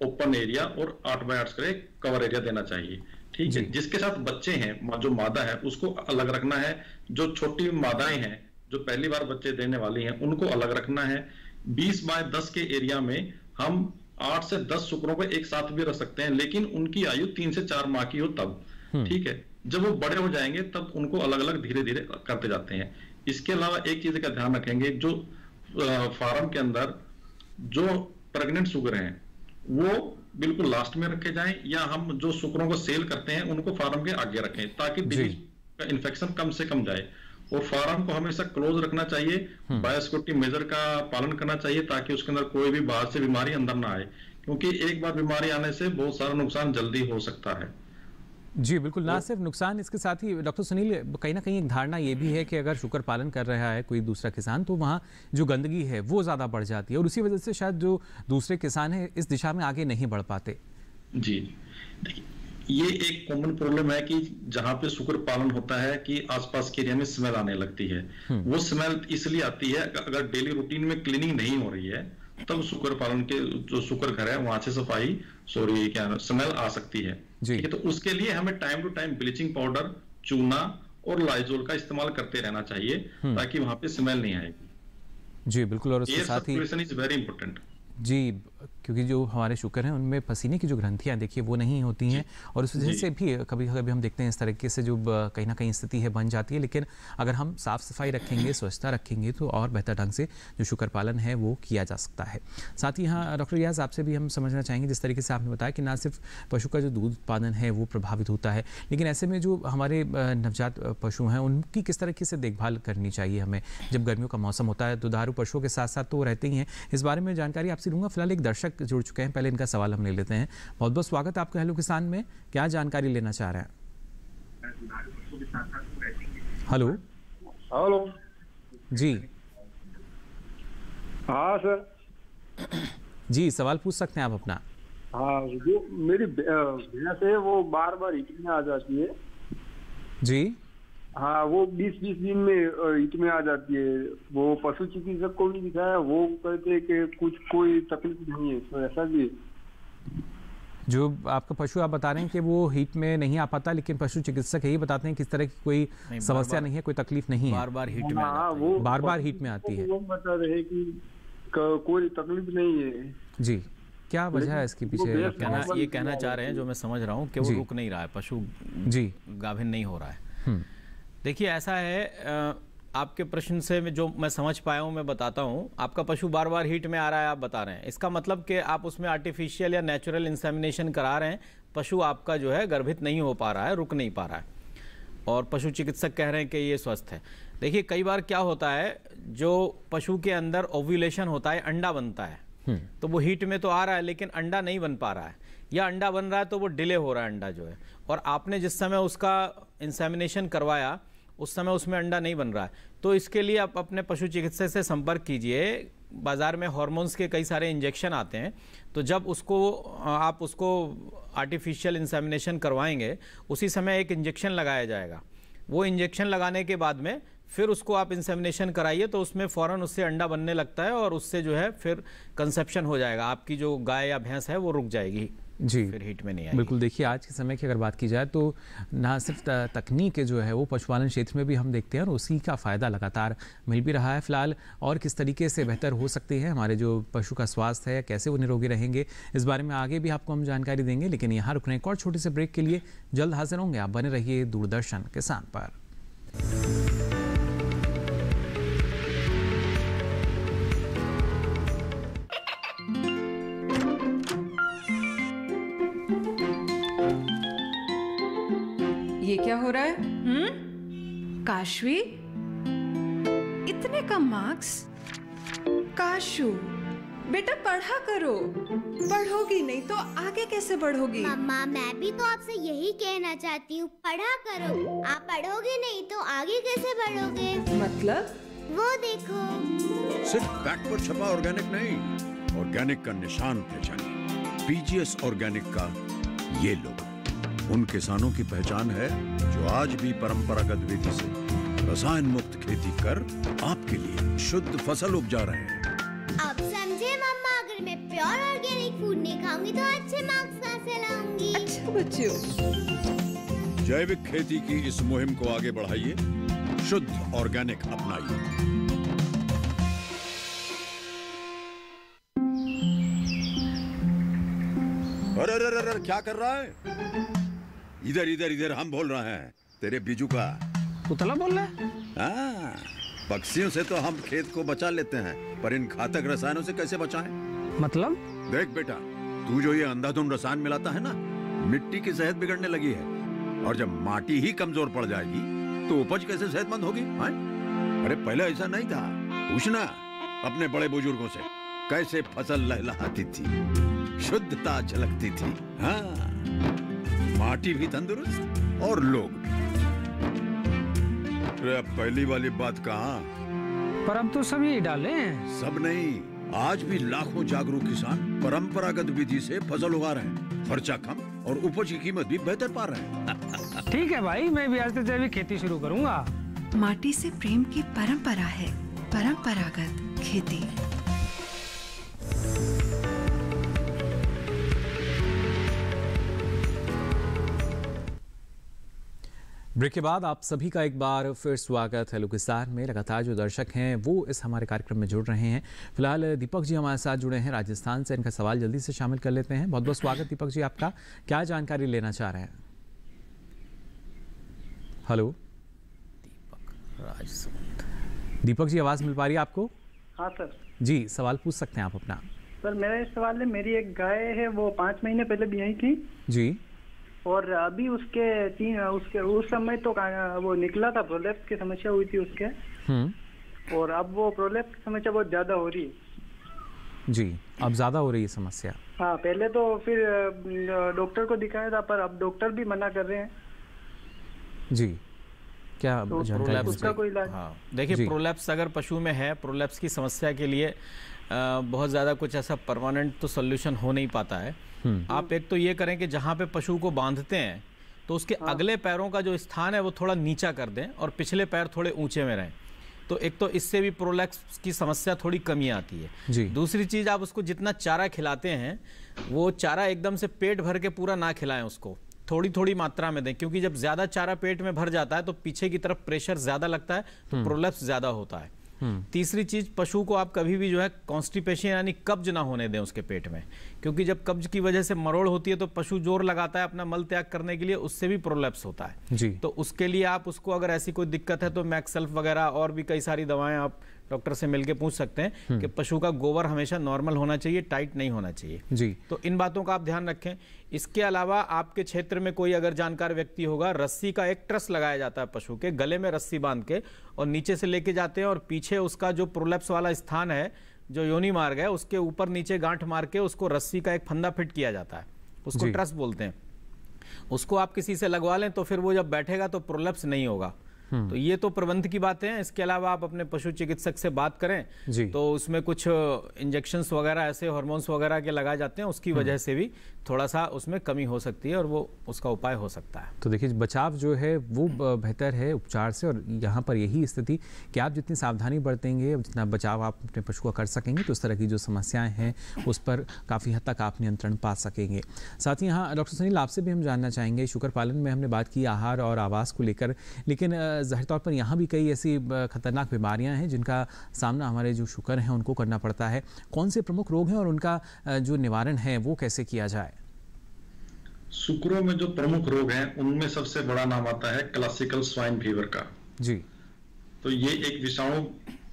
ओपन एरिया और 8 बाय 8 स्क्वायर कवर एरिया देना चाहिए। ठीक है। जिसके साथ बच्चे हैं, जो मादा है उसको अलग रखना है, जो छोटी मादाएं हैं जो पहली बार बच्चे देने वाली हैं उनको अलग रखना है। 20 बाय 10 के एरिया में हम 8 से 10 शुक्रों को एक साथ भी रख सकते हैं, लेकिन उनकी आयु 3 से 4 माह की हो तब। ठीक है। जब वो बड़े हो जाएंगे तब उनको अलग अलग धीरे धीरे करते जाते हैं। इसके अलावा एक चीज का ध्यान रखेंगे, जो फार्म के अंदर जो प्रेग्नेंट शुक्र हैं वो बिल्कुल लास्ट में रखे जाएं, या हम जो शुक्रों को सेल करते हैं उनको फार्म के आगे रखें, ताकि डिजीज का इन्फेक्शन कम से कम जाए। और फार्म को हमेशा क्लोज रखना चाहिए, बायोसिक्योरिटी मेजर का पालन करना चाहिए, ताकि उसके अंदर कोई भी बाहर से बीमारी अंदर ना आए, क्योंकि एक बार बीमारी आने से बहुत सारा नुकसान जल्दी हो सकता है। जी बिल्कुल, ना सिर्फ नुकसान, इसके साथ ही डॉक्टर सुनील कहीं ना कहीं एक धारणा ये भी है कि अगर शुक्र पालन कर रहा है कोई दूसरा किसान, तो वहाँ जो गंदगी है वो ज़्यादा बढ़ जाती है, और उसी वजह से शायद जो दूसरे किसान हैं इस दिशा में आगे नहीं बढ़ पाते। जी, ये एक कॉमन प्रॉब्लम है कि जहाँ पे शुक्र पालन होता है कि आसपास के एरिया में स्मेल आने लगती है। वो स्मेल इसलिए आती है अगर डेली रूटीन में क्लीनिंग नहीं हो रही है, तब शुक्र पालन के जो शुक्र घर है वहां से स्मेल आ सकती है। ठीक है, तो उसके लिए हमें time to time bleaching powder, चूना और लाइजोल का इस्तेमाल करते रहना चाहिए, ताकि वहां पे स्मेल नहीं आएगी। जी बिल्कुल, और उसके साथ ही air circulation is very important. जी क्योंकि जो हमारे शुक्र हैं उनमें पसीने की जो ग्रंथियाँ देखिए वो नहीं होती हैं, और उस वजह से भी कभी कभी हम देखते हैं इस तरीके से जो कहीं ना कहीं स्थिति है बन जाती है। लेकिन अगर हम साफ़ सफाई रखेंगे, स्वच्छता रखेंगे तो और बेहतर ढंग से जो शुक्र पालन है वो किया जा सकता है। साथ ही यहाँ डॉक्टर रियाज आपसे भी हम समझना चाहेंगे, जिस तरीके से आपने बताया कि ना सिर्फ पशु का जो दूध उत्पादन है वो प्रभावित होता है, लेकिन ऐसे में जो हमारे नवजात पशु हैं उनकी किस तरीके से देखभाल करनी चाहिए हमें जब गर्मियों का मौसम होता है। दुधारू पशुओं के साथ साथ तो रहते ही हैं, इस बारे में जानकारी आपसे लूँगा। फिलहाल एक दर्शक जुड़ चुके हैं, पहले इनका सवाल हम ले लेते हैं। बहुत बहुत स्वागत आपका हेलो किसान में, क्या जानकारी लेना चाह रहे हैं? हेलो हेलो जी। हाँ सर जी, सवाल पूछ सकते हैं आप अपना। हाँ, जो मेरी भैंस है वो बार बार हिट में आ जाती है जी। हाँ, वो 20-20 दिन में हिट में आ जाती है। वो पशु चिकित्सक को भी दिखाया, वो कहते हैं कि कुछ कोई तकलीफ नहीं है, तो ऐसा भी जो आपका पशु आप बता रहे हैं कि वो हीट में नहीं आ पाता, लेकिन पशु चिकित्सक यही बताते हैं किस तरह की कोई समस्या नहीं है, कोई तकलीफ नहीं है, बार बार हीट में बार बार हीट में आती है। वो बता रहे कि कोई तकलीफ नहीं है जी। क्या वजह है इसके पीछे? ये कहना चाह रहे हैं, जो मैं समझ रहा हूँ कि वो रुक नहीं रहा है, पशु जी गाभिन नहीं हो रहा है। देखिए ऐसा है, आपके प्रश्न से जो मैं समझ पाया हूँ मैं बताता हूँ। आपका पशु बार बार हीट में आ रहा है, आप बता रहे हैं, इसका मतलब कि आप उसमें आर्टिफिशियल या नेचुरल इंसेमिनेशन करा रहे हैं, पशु आपका जो है गर्भित नहीं हो पा रहा है, रुक नहीं पा रहा है, और पशु चिकित्सक कह रहे हैं कि ये स्वस्थ है। देखिए कई बार क्या होता है, जो पशु के अंदर ओव्यूलेशन होता है, अंडा बनता है, तो वो हीट में तो आ रहा है लेकिन अंडा नहीं बन पा रहा है, या अंडा बन रहा है तो वो डिले हो रहा है अंडा जो है, और आपने जिस समय उसका इंसेमिनेशन करवाया उस समय उसमें अंडा नहीं बन रहा है। तो इसके लिए आप अपने पशु चिकित्सक से संपर्क कीजिए। बाज़ार में हार्मोन्स के कई सारे इंजेक्शन आते हैं, तो जब आप उसको आर्टिफिशियल इंसेमिनेशन करवाएंगे उसी समय एक इंजेक्शन लगाया जाएगा। वो इंजेक्शन लगाने के बाद में फिर उसको आप इंसेमिनेशन कराइए, तो उसमें फ़ौरन उससे अंडा बनने लगता है और उससे जो है फिर कंसेप्शन हो जाएगा, आपकी जो गाय या भैंस है वो रुक जाएगी जी, फिर हीट में नहीं आएगी। बिल्कुल। देखिए आज के समय की अगर बात की जाए तो ना सिर्फ तकनीक जो है वो पशुपालन क्षेत्र में भी हम देखते हैं और उसी का फ़ायदा लगातार मिल भी रहा है। फिलहाल और किस तरीके से बेहतर हो सकते हैं हमारे जो पशु का स्वास्थ्य है, कैसे वो निरोगी रहेंगे, इस बारे में आगे भी आपको हम जानकारी देंगे। लेकिन यहाँ रुकने एक और छोटे से ब्रेक के लिए जल्द हाजिर होंगे। आप बने रहिए दूरदर्शन किसान पर। ये क्या हो रहा है? काशवी, इतने कम मार्क्स? काशू बेटा पढ़ा करो, पढ़ोगी नहीं तो आगे कैसे बढ़ोगी? मम्मा मैं भी तो आपसे यही कहना चाहती हूँ, पढ़ा करो। आप पढ़ोगे नहीं तो आगे कैसे बढ़ोगे? मतलब? वो देखो, सिर्फ बैक पर छपा ऑर्गेनिक नहीं, ऑर्गेनिक का निशान पहचानिए। पीजीएस ऑर्गेनिक का ये लोगो उन किसानों की पहचान है जो आज भी परंपरागत विधि से रसायन मुक्त खेती कर आपके लिए शुद्ध फसल उपजा रहे हैं। अब समझे मम्मा, अगर मैं प्योर ऑर्गेनिक फूड नहीं खाऊंगी तो अच्छे मार्क्स कहाँ से लाऊंगी? अच्छा बच्चों, जैविक खेती की इस मुहिम को आगे बढ़ाइए, शुद्ध ऑर्गेनिक अपनाइए। अरे क्या कर रहा है? इधर इधर इधर, हम बोल रहे हैं तेरे बीजू का। पुतला बोल रहा है? हाँ, पक्षियों से तो हम खेत को बचा लेते हैं, पर इन घातक रसायनों से कैसे बचाएं? मतलब? देख बेटा, तू जो ये अंधाधुंध रसायन मिलाता है ना, मिट्टी की सेहत बिगड़ने लगी है, और जब माटी ही कमजोर पड़ जाएगी तो उपज कैसे सेहतमंद होगी? अरे पहले ऐसा नहीं था, पूछना अपने बड़े बुजुर्गों से, कैसे फसल लहलहाती थी, शुद्धता झलकती थी। हाँ, माटी भी तंदुरुस्त और लोग भी। पहली वाली बात कहाँ? पर अब तो सब यही डाले हैं। सब नहीं, आज भी लाखों जागरूक किसान परंपरागत विधि से फसल उगा रहे हैं, खर्चा कम और उपज की कीमत भी बेहतर पा रहे हैं। ठीक है भाई, मैं भी आज से जैविक खेती शुरू करूंगा। माटी से प्रेम की परंपरा है परंपरागत खेती। ब्रेक के बाद आप सभी का एक बार फिर स्वागत है। किसान में लगातार जो दर्शक हैं वो इस हमारे कार्यक्रम में जुड़ रहे हैं। फिलहाल दीपक जी हमारे साथ जुड़े हैं राजस्थान से। इनका सवाल जल्दी से शामिल कर लेते हैं। बहुत बहुत स्वागत दीपक जी आपका। क्या जानकारी लेना चाह रहे हैं? हेलो दीपक जी, आवाज मिल पा रही है आपको? हाँ सर जी, सवाल पूछ सकते हैं आप अपना। सर मेरा सवाल है, मेरी एक गाय है वो 5 महीने पहले ब्याई थी जी, और अभी उसके उस समय तो वो निकला था, प्रोलेप्स की समस्या हुई थी उसके, और अब वो प्रोलेप्स की समस्या बहुत ज्यादा हो रही है। जी, अब ज्यादा हो रही है समस्या? हाँ, पहले तो फिर डॉक्टर को दिखाया था, पर अब डॉक्टर भी मना कर रहे हैं। जी, क्या तो जानकारी? उसका कोई इलाज? हाँ, देखिए प्रोलेप्स अगर पशु में है, प्रोलेप्स की समस्या के लिए बहुत ज़्यादा कुछ ऐसा परमानेंट तो सोल्यूशन हो नहीं पाता है। आप एक तो ये करें कि जहाँ पे पशु को बांधते हैं तो उसके अगले पैरों का जो स्थान है वो थोड़ा नीचा कर दें और पिछले पैर थोड़े ऊंचे में रहें, तो एक तो इससे भी प्रोलेप्स की समस्या थोड़ी कमी आती है जी। दूसरी चीज़, आप उसको जितना चारा खिलाते हैं वो चारा एकदम से पेट भर के पूरा ना खिलाएं, उसको थोड़ी थोड़ी मात्रा में दें, क्योंकि जब ज़्यादा चारा पेट में भर जाता है तो पीछे की तरफ प्रेशर ज़्यादा लगता है, तो प्रोलेप्स ज़्यादा होता है। तीसरी चीज, पशु को आप कभी भी जो है कॉन्स्टिपेशन यानी कब्ज ना होने दें उसके पेट में, क्योंकि जब कब्ज की वजह से मरोड़ होती है तो पशु जोर लगाता है अपना मल त्याग करने के लिए, उससे भी प्रोलेप्स होता है जी। तो उसके लिए आप उसको, अगर ऐसी कोई दिक्कत है तो मैक्सल्फ वगैरह और भी कई सारी दवाएं आप डॉक्टर से मिलके पूछ सकते हैं कि पशु का गोबर हमेशा नॉर्मल होना चाहिए, टाइट नहीं होना चाहिए जी। तो इन बातों का आप ध्यान रखें। इसके अलावा आपके क्षेत्र में कोई अगर जानकार व्यक्ति होगा, रस्सी का एक ट्रस लगाया जाता है पशु के गले में, रस्सी बांध के और नीचे से लेके जाते हैं और पीछे उसका जो प्रोलेप्स वाला स्थान है, जो योनि मार्ग है, उसके ऊपर नीचे गांठ मार के उसको रस्सी का एक फंदा फिट किया जाता है, उसको ट्रस बोलते हैं। उसको आप किसी से लगवा लें तो फिर वो जब बैठेगा तो प्रोलेप्स नहीं होगा। तो ये तो प्रबंध की बातें हैं। इसके अलावा आप अपने पशु चिकित्सक से बात करें जी। तो उसमें कुछ इंजेक्शंस वगैरह ऐसे हार्मोन्स वगैरह के लगाए जाते हैं, उसकी वजह से भी थोड़ा सा उसमें कमी हो सकती है और वो उसका उपाय हो सकता है। तो देखिए, बचाव जो है वो बेहतर है उपचार से, और यहाँ पर यही स्थिति कि आप जितनी सावधानी बरतेंगे, जितना बचाव आप अपने पशु का कर सकेंगे, तो उस तरह की जो समस्याएं हैं उस पर काफ़ी हद तक आप नियंत्रण पा सकेंगे। साथ ही यहाँ डॉक्टर सुनील, आपसे भी हम जानना चाहेंगे, शुकर पालन में हमने बात की आहार और आवास को लेकर, लेकिन जाहिर तौर पर यहाँ भी कई ऐसी खतरनाक बीमारियाँ हैं जिनका सामना हमारे जो शुकर हैं उनको करना पड़ता है। कौन से प्रमुख रोग हैं और उनका जो निवारण है वो कैसे किया जाए? शुकरों में जो प्रमुख रोग हैं उनमें सबसे बड़ा नाम आता है क्लासिकल स्वाइन फीवर का जी। तो ये एक विषाणु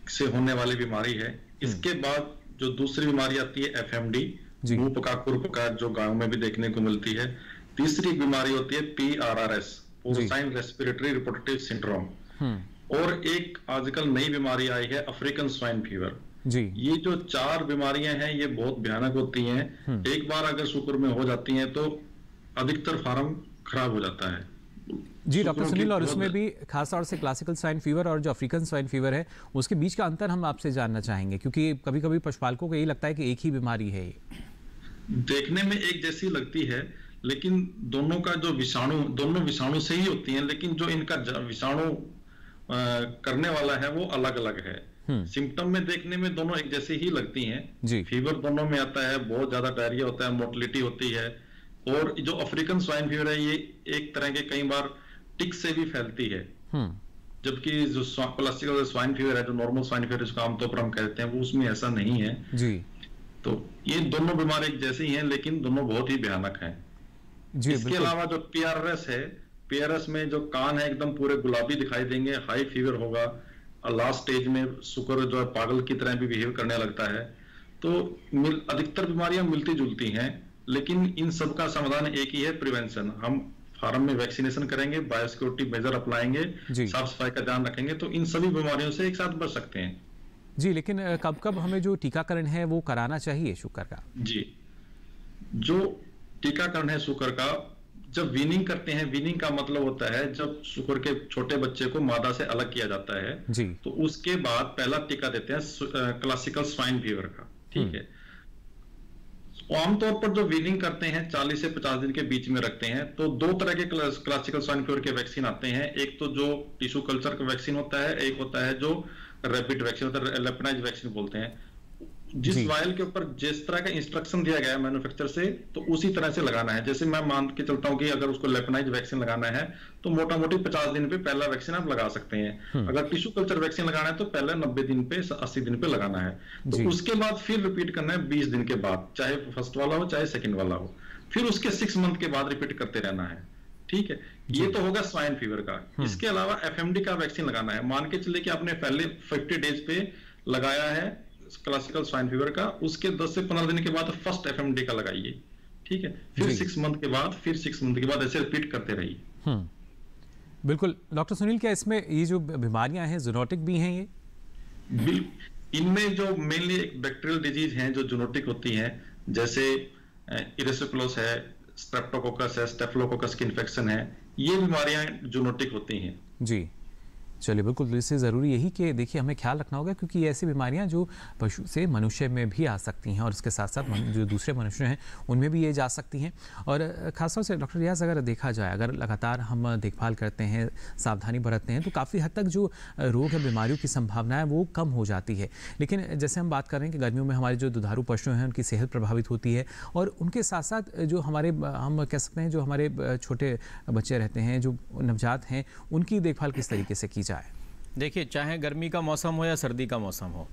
से होने वाली बीमारी है। इसके बाद जो दूसरी बीमारी आती है FMD, मुंह पका खुर पका, जो गांव में भी देखने को मिलती है। तीसरी बीमारी होती है PRRS, पोर्साइन रेस्पिरेटरी रिप्रोडक्टिव सिंड्रोम। और एक आजकल नई बीमारी आई है अफ्रीकन स्वाइन फीवर जी। ये जो 4 बीमारियां हैं ये बहुत भयानक होती हैं। एक बार अगर शुक्र में हो जाती हैं तो अधिकतर फार्म खराब हो जाता है जी डॉक्टर सुनील। और इसमें भी खासतौर से क्लासिकल स्वाइन फीवर और जो अफ्रीकन स्वाइन फीवर है उसके बीच का अंतर हम आपसे जानना चाहेंगे, क्योंकि कभी कभी पशुपालकों को यही लगता है कि एक ही बीमारी है। देखने में एक जैसी लगती है, लेकिन दोनों का जो विषाणु, दोनों विषाणु से ही होती हैं, लेकिन जो इनका विषाणु करने वाला है वो अलग अलग है। सिम्टम में देखने में दोनों एक जैसी ही लगती हैं। फीवर दोनों में आता है, बहुत ज्यादा डायरिया होता है, मोर्टलिटी होती है। और जो अफ्रीकन स्वाइन फीवर है ये एक तरह के कई बार टिक से भी फैलती है, जबकि जो क्लासिकल स्वाइन फीवर है, जो नॉर्मल स्वाइन फीवर जिसको आमतौर पर हम कहते हैं, वो उसमें ऐसा नहीं है जी। तो ये दोनों बीमारी एक जैसी ही हैं, लेकिन दोनों बहुत ही भयानक हैं जी। इसके अलावा जो PRRS है, PRRS में जो कान है एकदम पूरे गुलाबी दिखाई देंगे, हाई फीवर होगा, और लास्ट स्टेज में शुक्र जो है पागल की तरह भी बिहेव करने लगता है। तो अधिकतर बीमारियां मिलती जुलती हैं, लेकिन इन सब का समाधान एक ही है, प्रिवेंशन। हम फार्म में वैक्सीनेशन करेंगे, बायोसिक्योरिटी मेजर अपनाएंगे, साफ सफाई का ध्यान रखेंगे, तो इन सभी बीमारियों से एक साथ बच सकते हैं जी। लेकिन कब कब हमें जो टीकाकरण है वो कराना चाहिए शुकर का? जी, जो टीकाकरण है शुकर का, जब वीनिंग करते हैं, वीनिंग का मतलब होता है जब शुकर के छोटे बच्चे को मादा से अलग किया जाता है जी। तो उसके बाद पहला टीका देते हैं क्लासिकल स्वाइन फीवर का, ठीक है। आमतौर पर जो वीनिंग करते हैं 40 से 50 दिन के बीच में रखते हैं, तो 2 तरह के क्लासिकल स्वाइन फीवर के वैक्सीन आते हैं। एक तो जो टिश्यू कल्चर का वैक्सीन होता है, एक होता है जो रैपिड वैक्सीन होता है, लेपनाइज वैक्सीन बोलते हैं। जिस वायल के ऊपर जिस तरह का इंस्ट्रक्शन दिया गया है मैन्युफैक्चर से, तो उसी तरह से लगाना है। जैसे मैं मान के चलता हूं कि अगर उसको लेपनाइज वैक्सीन लगाना है तो मोटा मोटी 50 दिन पे पहला वैक्सीन आप लगा सकते हैं। अगर टिश्यू कल्चर वैक्सीन लगाना है तो पहले 90 दिन पे 80 दिन पे लगाना है। तो उसके बाद फिर रिपीट करना है 20 दिन के बाद, चाहे फर्स्ट वाला हो चाहे सेकेंड वाला हो। फिर उसके 6 मंथ के बाद रिपीट करते रहना है। ठीक है, ये तो होगा स्वाइन फीवर का। इसके अलावा FMD का वैक्सीन लगाना है। मान के चले कि आपने पहले 50 डेज पे लगाया है क्लासिकल स्वाइन फीवर का, उसके 10 से 15 दिन के बाद फर्स्ट FMD का लगाइए। ठीक है, फिर 6 मंथ के बाद, फिर 6 मंथ के बाद ऐसे रिपीट करते रहिए। बिल्कुल डॉक्टर सुनील, क्या इसमें ये जो बीमारियां हैं जूनोटिक भी हैं? ये इनमें जो मेनली एक बैक्टीरियल डिजीज हैं जो जूनोटिक होती हैं, जैसे इरेसिकुलस है, स्ट्रेप्टोकोकस है, स्टेफिलोकोकस की इन्फेक्शन है, ये बीमारियां जूनोटिक होती हैं। जी चलिए, बिल्कुल इससे ज़रूरी यही कि देखिए हमें ख्याल रखना होगा, क्योंकि ये ऐसी बीमारियां जो पशु से मनुष्य में भी आ सकती हैं और इसके साथ साथ जो दूसरे मनुष्य हैं उनमें भी ये जा सकती हैं। और ख़ासतौर से डॉक्टर रियाज, अगर देखा जाए, अगर लगातार हम देखभाल करते हैं, सावधानी बरतते हैं, तो काफ़ी हद तक जो रोग है, बीमारियों की संभावना है वो कम हो जाती है। लेकिन जैसे हम बात कर रहे हैं कि गर्मियों में हमारे जो दुधारू पशु हैं उनकी सेहत प्रभावित होती है, और उनके साथ साथ जो हमारे, हम कह सकते हैं, जो हमारे छोटे बच्चे रहते हैं, जो नवजात हैं, उनकी देखभाल किस तरीके से की जाए? देखिए, चाहे गर्मी का मौसम हो या सर्दी का मौसम हो,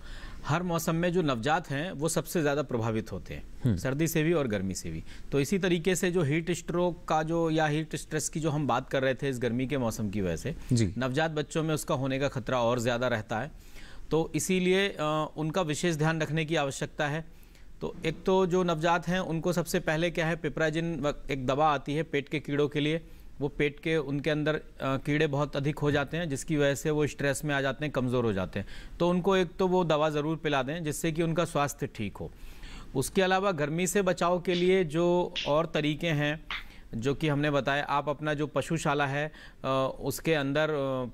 हर मौसम में जो नवजात हैं वो सबसे ज़्यादा प्रभावित होते हैं, सर्दी से भी और गर्मी से भी। तो इसी तरीके से जो हीट स्ट्रोक का जो या हीट स्ट्रेस की जो हम बात कर रहे थे इस गर्मी के मौसम की वजह से नवजात बच्चों में उसका होने का खतरा और ज़्यादा रहता है। तो इसीलिए उनका विशेष ध्यान रखने की आवश्यकता है। तो एक तो जो नवजात हैं उनको सबसे पहले क्या है, पिपराजिन एक दवा आती है पेट के कीड़ों के लिए। वो पेट के उनके अंदर कीड़े बहुत अधिक हो जाते हैं, जिसकी वजह से वो स्ट्रेस में आ जाते हैं, कमज़ोर हो जाते हैं। तो उनको एक तो वो दवा ज़रूर पिला दें जिससे कि उनका स्वास्थ्य ठीक हो। उसके अलावा गर्मी से बचाव के लिए जो और तरीके हैं जो कि हमने बताया, आप अपना जो पशुशाला है उसके अंदर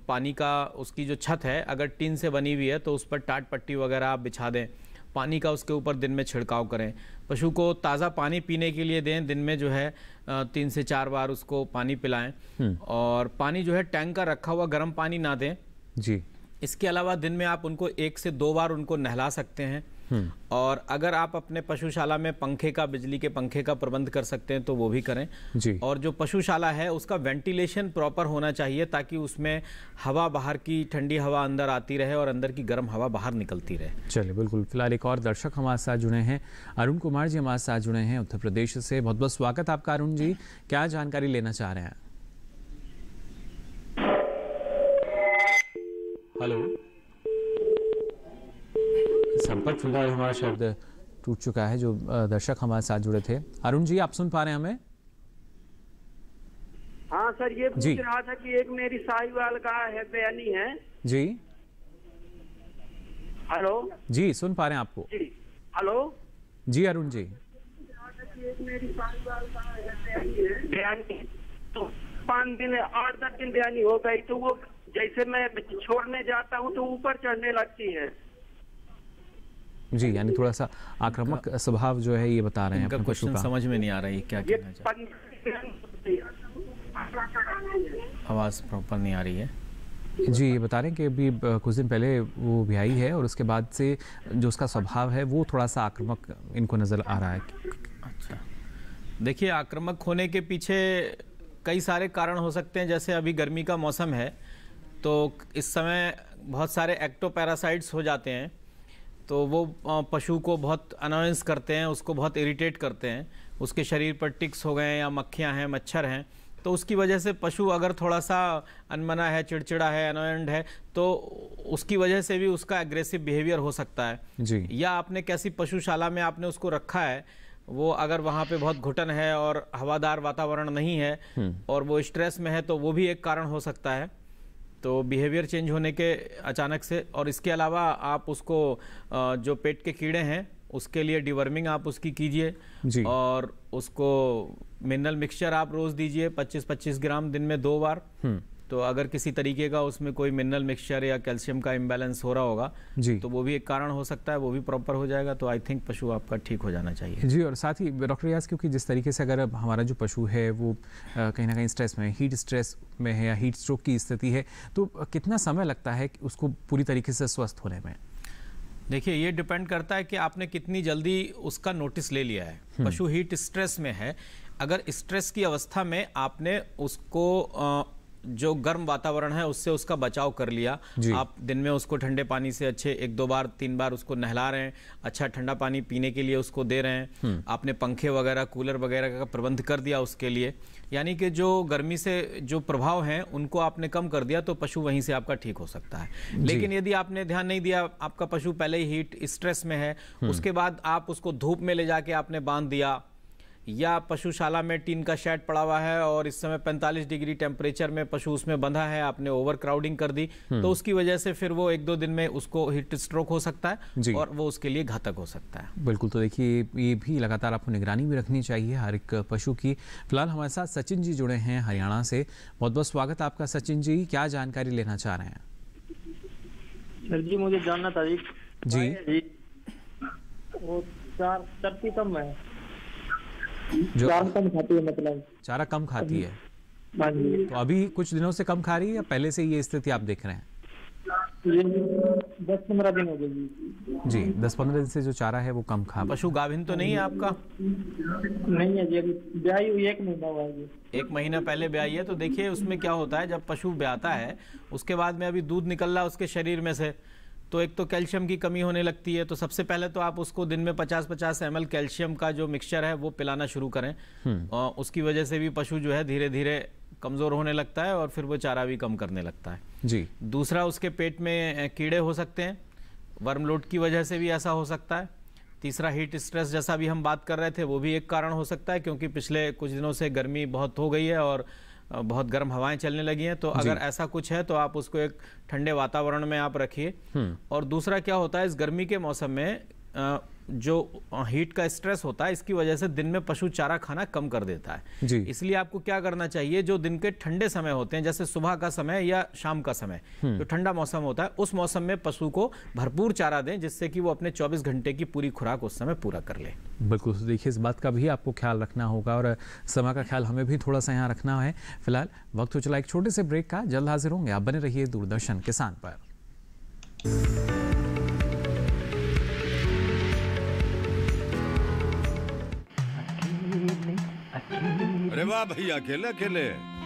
पानी का, उसकी जो छत है अगर टीन से बनी हुई है तो उस पर टाट पट्टी वगैरह आप बिछा दें। पानी का उसके ऊपर दिन में छिड़काव करें। पशु को ताज़ा पानी पीने के लिए दें, दिन में जो है 3 से 4 बार उसको पानी पिलाएं। और पानी जो है टैंक का रखा हुआ गर्म पानी ना दें जी। इसके अलावा दिन में आप उनको 1 से 2 बार उनको नहला सकते हैं। और अगर आप अपने पशुशाला में पंखे का, बिजली के पंखे का प्रबंध कर सकते हैं तो वो भी करें जी। और जो पशुशाला है उसका वेंटिलेशन प्रॉपर होना चाहिए ताकि उसमें हवा, बाहर की ठंडी हवा अंदर आती रहे और अंदर की गर्म हवा बाहर निकलती रहे। चलिए, बिल्कुल। फिलहाल एक और दर्शक हमारे साथ जुड़े हैं, अरुण कुमार जी हमारे साथ जुड़े हैं उत्तर प्रदेश से। बहुत बहुत स्वागत आपका अरुण जी, क्या जानकारी लेना चाह रहे हैं? हेलो, संपर्क फिलहाल हमारा शब्द टूट चुका है। जो दर्शक हमारे साथ जुड़े थे, अरुण जी आप सुन पा रहे हैं हमें? हाँ सर, ये पूछ रहा था कि एक मेरी साहिवाल का है बयानी है जी। हेलो जी, सुन पा रहे हैं आपको जी। हेलो जी अरुण जी। एक मेरी साहिवाल का है बयानी, तो 5 दिन 8-10 दिन बयानी हो गई, तो वो जैसे मैं छोड़ने जाता हूँ तो ऊपर चढ़ने लगती है जी। यानी थोड़ा सा आक्रामक स्वभाव जो है ये बता रहे हैं। इनका क्वेश्चन समझ में नहीं आ रहा है क्या कहना चाहते, आवाज़ प्रॉपर नहीं आ रही है जी। ये बता रहे हैं कि अभी कुछ दिन पहले वो ब्याई है और उसके बाद से जो उसका स्वभाव है वो थोड़ा सा आक्रामक इनको नज़र आ रहा है। अच्छा, देखिए आक्रामक होने के पीछे कई सारे कारण हो सकते हैं। जैसे अभी गर्मी का मौसम है तो इस समय बहुत सारे एक्टोपैरासाइट्स हो जाते हैं, तो वो पशु को बहुत अनॉयंस करते हैं, उसको बहुत इरिटेट करते हैं। उसके शरीर पर टिक्स हो गए या मक्खियाँ हैं, मच्छर हैं, तो उसकी वजह से पशु अगर थोड़ा सा अनमना है, चिड़चिड़ा है, अनॉयंड है, तो उसकी वजह से भी उसका एग्रेसिव बिहेवियर हो सकता है जी। या आपने कैसी पशुशाला में आपने उसको रखा है, वो अगर वहाँ पे बहुत घुटन है और हवादार वातावरण नहीं है और वो स्ट्रेस में है, तो वो भी एक कारण हो सकता है। तो बिहेवियर चेंज होने के अचानक से। और इसके अलावा आप उसको जो पेट के कीड़े हैं उसके लिए डिवर्मिंग आप उसकी कीजिए और उसको मिनरल मिक्सचर आप रोज़ दीजिए 25-25 ग्राम दिन में 2 बार। तो अगर किसी तरीके का उसमें कोई मिनरल मिक्सचर या कैल्शियम का इम्बैलेंस हो रहा होगा जी, तो वो भी एक कारण हो सकता है, वो भी प्रॉपर हो जाएगा। तो आई थिंक पशु आपका ठीक हो जाना चाहिए जी। और साथ ही डॉक्टर रियाज, क्योंकि जिस तरीके से अगर हमारा जो पशु है वो कहीं ना कहीं स्ट्रेस में, हीट स्ट्रेस में है या हीट स्ट्रोक की स्थिति है, तो कितना समय लगता है कि उसको पूरी तरीके से स्वस्थ होने में? देखिए, ये डिपेंड करता है कि आपने कितनी जल्दी उसका नोटिस ले लिया है। पशु हीट स्ट्रेस में है, अगर स्ट्रेस की अवस्था में आपने उसको जो गर्म वातावरण है उससे उसका बचाव कर लिया, आप दिन में उसको ठंडे पानी से अच्छे 1-2 बार 3 बार उसको नहला रहे हैं, अच्छा ठंडा पानी पीने के लिए उसको दे रहे हैं, आपने पंखे वगैरह कूलर वगैरह का प्रबंध कर दिया उसके लिए, यानी कि जो गर्मी से जो प्रभाव हैं उनको आपने कम कर दिया, तो पशु वहीं से आपका ठीक हो सकता है। लेकिन यदि आपने ध्यान नहीं दिया, आपका पशु पहले ही हीट स्ट्रेस में है, उसके बाद आप उसको धूप में ले जाके आपने बांध दिया, या पशुशाला में टीन का शेड पड़ा हुआ है और इस समय 45 डिग्री टेम्परेचर में पशु उसमें बंधा है, आपने ओवर क्राउडिंग कर दी, तो उसकी वजह से फिर वो 1-2 दिन में उसको हीट स्ट्रोक हो सकता है और वो उसके लिए घातक हो सकता है। बिल्कुल, तो देखिए ये भी लगातार आपको निगरानी भी रखनी चाहिए हर एक पशु की। फिलहाल हमारे साथ सचिन जी जुड़े हैं हरियाणा से, बहुत बहुत स्वागत आपका सचिन जी, क्या जानकारी लेना चाह रहे हैं? सर जी मुझे जानना था जी वो चरती कम है, जो चारा कम खाती है, मतलब चारा कम खाती है, तो अभी कुछ दिनों से कम खा रही है या पहले से ये स्थिति आप देख रहे हैं? ये 10-15 दिन हो गए जी, 10-15 दिन से जो चारा है वो कम खा। पशु गाभिन तो नहीं है आपका? नहीं है जी, अभी ब्याई हुई 1 महीना हुआ है। 1 महीना पहले ब्याई है, तो देखिए उसमें क्या होता है, जब पशु ब्याता है उसके बाद में अभी दूध निकल रहा है उसके शरीर में से, तो एक तो कैल्शियम की कमी होने लगती है, तो सबसे पहले तो आप उसको दिन में 50-50 ml कैल्शियम का जो मिक्सचर है वो पिलाना शुरू करें, और उसकी वजह से भी पशु जो है धीरे धीरे कमज़ोर होने लगता है और फिर वो चारा भी कम करने लगता है जी। दूसरा, उसके पेट में कीड़े हो सकते हैं, वर्मलोड की वजह से भी ऐसा हो सकता है। तीसरा, हीट स्ट्रेस जैसा भी हम बात कर रहे थे वो भी एक कारण हो सकता है, क्योंकि पिछले कुछ दिनों से गर्मी बहुत हो गई है और बहुत गर्म हवाएं चलने लगी हैं, तो अगर ऐसा कुछ है तो आप उसको एक ठंडे वातावरण में आप रखिए। और दूसरा क्या होता है, इस गर्मी के मौसम में जो हीट का स्ट्रेस होता है इसकी वजह से दिन में पशु चारा खाना कम कर देता है जी। इसलिए आपको क्या करना चाहिए, जो दिन के ठंडे समय होते हैं जैसे सुबह का समय या शाम का समय, जो ठंडा मौसम होता है उस मौसम में पशु को भरपूर चारा दें, जिससे कि वो अपने 24 घंटे की पूरी खुराक उस समय पूरा कर ले। बिल्कुल, देखिए इस बात का भी आपको ख्याल रखना होगा और समय का ख्याल हमें भी थोड़ा सा यहाँ रखना है। फिलहाल वक्त हो चला एक छोटे से ब्रेक का, जल्द हाजिर होंगे, आप बने रहिए दूरदर्शन किसान पर। अरे वाह भैया, अकेले अकेले?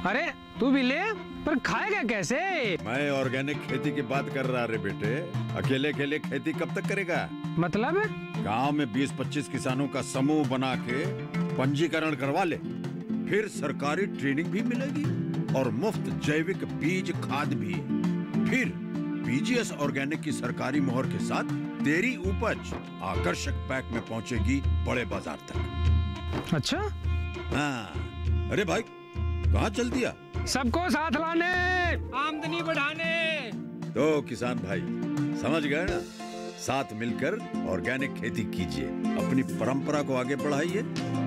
अरे तू भी ले, पर खाएगा कैसे? मैं ऑर्गेनिक खेती की बात कर रहा रे बेटे, अकेले अकेले खेती कब तक करेगा? मतलब गांव में 20-25 किसानों का समूह बना के पंजीकरण करवा ले, फिर सरकारी ट्रेनिंग भी मिलेगी और मुफ्त जैविक बीज खाद भी, फिर पीजीएस ऑर्गेनिक की सरकारी मोहर के साथ तेरी उपज आकर्षक पैक में पहुंचेगी बड़े बाजार तक। अच्छा हाँ, अरे भाई कहाँ चल दिया? सबको साथ लाने, आमदनी बढ़ाने। तो किसान भाई समझ गए ना, साथ मिलकर ऑर्गेनिक खेती कीजिए, अपनी परंपरा को आगे बढ़ाइए,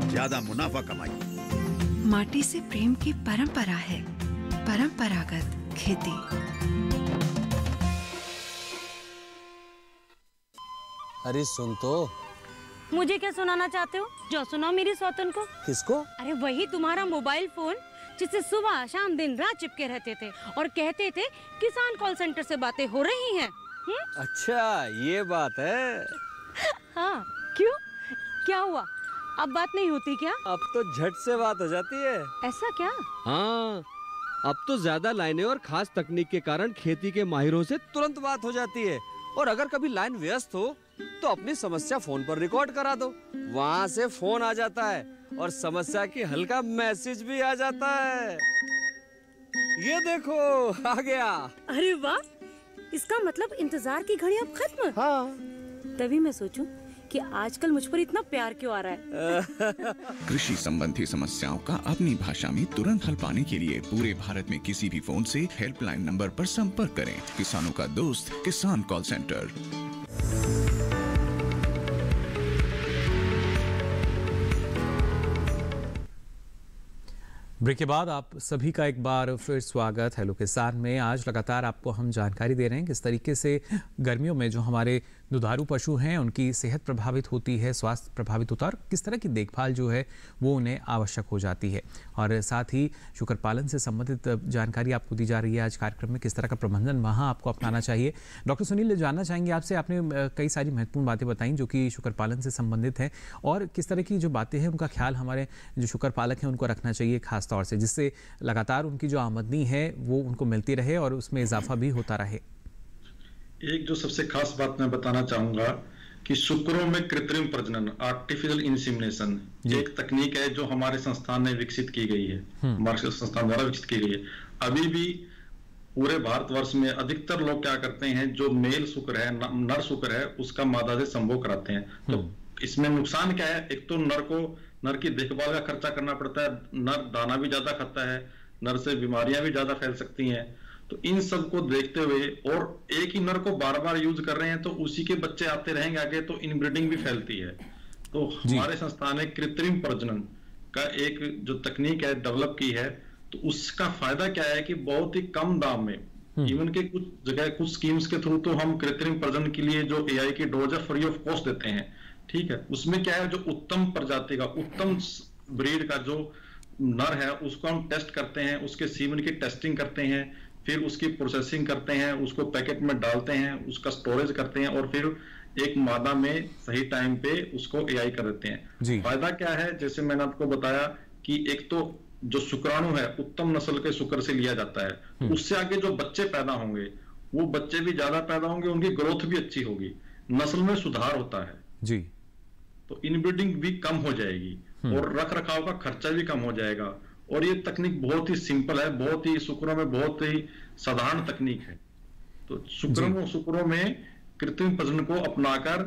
ज्यादा मुनाफा कमाइए। माटी से प्रेम की परंपरा है परंपरागत खेती। अरे सुन तो, मुझे क्या सुनाना चाहते हो? जो सुनाओ मेरी सौतन को। किसको? अरे वही तुम्हारा मोबाइल फोन जिससे सुबह शाम दिन रात चिपके रहते थे और कहते थे किसान कॉल सेंटर से बातें हो रही हैं। अच्छा ये बात है। हाँ, क्यों, क्या हुआ? अब बात नहीं होती क्या? अब तो झट से बात हो जाती है। ऐसा क्या? हाँ, अब तो ज्यादा लाइनें और खास तकनीक के कारण खेती के माहिरों से तुरंत बात हो जाती है। और अगर कभी लाइन व्यस्त हो तो अपनी समस्या फोन पर रिकॉर्ड करा दो, वहाँ से फोन आ जाता है और समस्या की हल का मैसेज भी आ जाता है। ये देखो आ गया। अरे वाह, इसका मतलब इंतजार की घड़ी अब खत्म। हाँ। तभी मैं सोचूं कि आजकल मुझ पर इतना प्यार क्यों आ रहा है। कृषि संबंधी समस्याओं का अपनी भाषा में तुरंत हल पाने के लिए पूरे भारत में किसी भी फोन से हेल्पलाइन नंबर पर संपर्क करें। किसानों का दोस्त किसान कॉल सेंटर। ब्रेक के बाद आप सभी का एक बार फिर स्वागत हेलो किसान में। आज लगातार आपको हम जानकारी दे रहे हैं किस तरीके से गर्मियों में जो हमारे दुधारू पशु हैं उनकी सेहत प्रभावित होती है, स्वास्थ्य प्रभावित होता है और किस तरह की देखभाल जो है वो उन्हें आवश्यक हो जाती है। और साथ ही शुकर पालन से संबंधित जानकारी आपको दी जा रही है आज कार्यक्रम में, किस तरह का प्रबंधन वहाँ आपको अपनाना चाहिए। डॉक्टर सुनील, जानना चाहेंगे आपसे, आपने कई सारी महत्वपूर्ण बातें बताई जो कि शुकर पालन से संबंधित हैं और किस तरह की जो बातें हैं उनका ख्याल हमारे जो शुकर पालक हैं उनको रखना चाहिए खास तौर से, जिससे लगातार उनकी जो आमदनी है वो उनको मिलती रहे और उसमें इजाफा भी होता रहे। एक जो सबसे खास बात मैं बताना चाहूंगा कि शुक्रों में कृत्रिम प्रजनन, आर्टिफिशियल इंसेमिनेशन, एक तकनीक है जो हमारे संस्थान ने विकसित की गई है, हमारे संस्थान द्वारा विकसित की गई है। अभी भी पूरे भारतवर्ष में अधिकतर लोग क्या करते हैं, जो मेल शुक्र है, नर शुक्र है, उसका मादा से संभोग कराते हैं। तो इसमें नुकसान क्या है, एक तो नर की देखभाल का खर्चा करना पड़ता है, नर दाना भी ज्यादा खाता है, नर से बीमारियां भी ज्यादा फैल सकती हैं। तो इन सब को देखते हुए और एक ही नर को बार बार यूज कर रहे हैं तो उसी के बच्चे आते रहेंगे आगे, तो इनब्रीडिंग भी फैलती है। तो हमारे संस्थान ने कृत्रिम प्रजनन का एक जो तकनीक है डेवलप की है, तो उसका फायदा क्या है कि बहुत ही कम दाम में, इवन के कुछ जगह कुछ स्कीम्स के थ्रू तो हम कृत्रिम प्रजनन के लिए जो AI की डोज है फ्री ऑफ कॉस्ट देते हैं। ठीक है, उसमें क्या है, जो उत्तम प्रजाति का, उत्तम ब्रीड का जो नर है उसको हम टेस्ट करते हैं, उसके सीमन की टेस्टिंग करते हैं, फिर उसकी प्रोसेसिंग करते हैं, उसको पैकेट में डालते हैं, उसका स्टोरेज करते हैं और फिर एक मादा में सही टाइम पे उसको AI कर देते हैं। फायदा क्या है, जैसे मैंने आपको बताया कि एक तो जो शुक्राणु है उत्तम नस्ल के शुक्र से लिया जाता है, उससे आगे जो बच्चे पैदा होंगे वो बच्चे भी ज्यादा पैदा होंगे, उनकी ग्रोथ भी अच्छी होगी, नस्ल में सुधार होता है जी। तो इनब्रीडिंग भी कम हो जाएगी और रख रखाव का खर्चा भी कम हो जाएगा। और ये तकनीक बहुत ही सिंपल है, बहुत ही शुक्रों में बहुत ही साधारण तकनीक है। तो शुक्रों में कृत्रिम प्रजनन को अपनाकर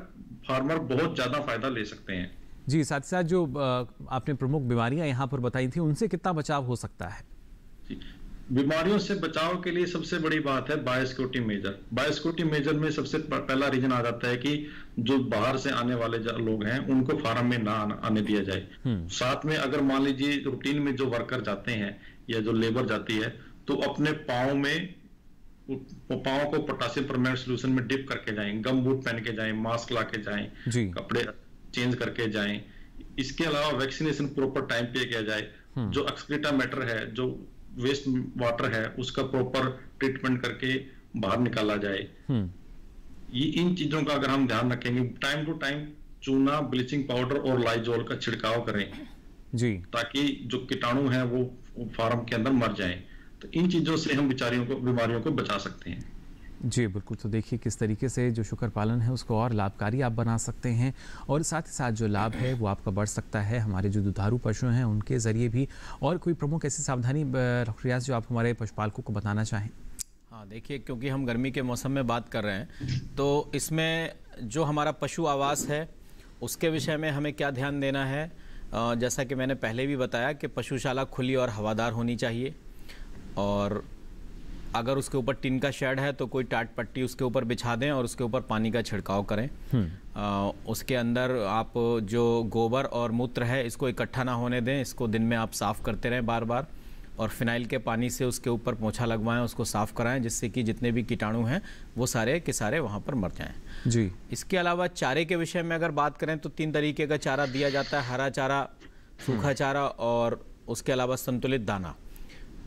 फार्मर बहुत ज्यादा फायदा ले सकते हैं। जी, साथ ही साथ जो आपने प्रमुख बीमारियां यहाँ पर बताई थी उनसे कितना बचाव हो सकता है? बीमारियों से बचाव के लिए सबसे बड़ी बात है बायोसिक्योरिटी मेजर। बायोसिक्योरिटी मेजर में सबसे पहला रीजन आ जाता है कि जो बाहर से आने वाले लोग हैं उनको फार्म में ना आने दिया जाए। साथ में अगर मान लीजिए रूटीन में जो वर्कर जाते हैं या जो लेबर जाती है तो अपने पाँव को पोटेशियम परमैंगनेट सॉल्यूशन में डिप करके जाएं, गम बूट पहन के जाएं, मास्क ला के जाएं, कपड़े चेंज करके जाएं। इसके अलावा वैक्सीनेशन प्रॉपर टाइम पे किया जाए, जो एक्सक्रीटा मैटर है, जो वेस्ट वाटर है, उसका प्रॉपर ट्रीटमेंट करके बाहर निकाला जाए। ये इन चीजों का अगर हम ध्यान रखेंगे, टाइम टू टाइम चूना, ब्लीचिंग पाउडर और लाइजोल का छिड़काव करें जी, ताकि जो कीटाणु हैं वो फार्म के अंदर मर जाएं। तो इन चीजों से हम बीमारियों को बचा सकते हैं। जी बिल्कुल। तो देखिए किस तरीके से जो शुकर पालन है उसको और लाभकारी आप बना सकते हैं और साथ ही साथ जो लाभ है वो आपका बढ़ सकता है हमारे जो दुधारू पशु हैं उनके ज़रिए भी। और कोई प्रमुख ऐसी सावधानी डॉक्टर रियाज जो आप हमारे पशुपालकों को बताना चाहें? हाँ देखिए, क्योंकि हम गर्मी के मौसम में बात कर रहे हैं तो इसमें जो हमारा पशु आवास है उसके विषय में हमें क्या ध्यान देना है। जैसा कि मैंने पहले भी बताया कि पशुशाला खुली और हवादार होनी चाहिए और अगर उसके ऊपर टिन का शेड है तो कोई टाट पट्टी उसके ऊपर बिछा दें और उसके ऊपर पानी का छिड़काव करें। उसके अंदर आप जो गोबर और मूत्र है इसको इकट्ठा ना होने दें, इसको दिन में आप साफ़ करते रहें बार बार और फिनाइल के पानी से उसके ऊपर पोंछा लगवाएं, उसको साफ़ कराएं जिससे कि जितने भी कीटाणु हैं वो सारे के सारे वहाँ पर मर जाएँ जी। इसके अलावा चारे के विषय में अगर बात करें तो 3 तरीके का चारा दिया जाता है, हरा चारा, सूखा चारा और उसके अलावा संतुलित दाना।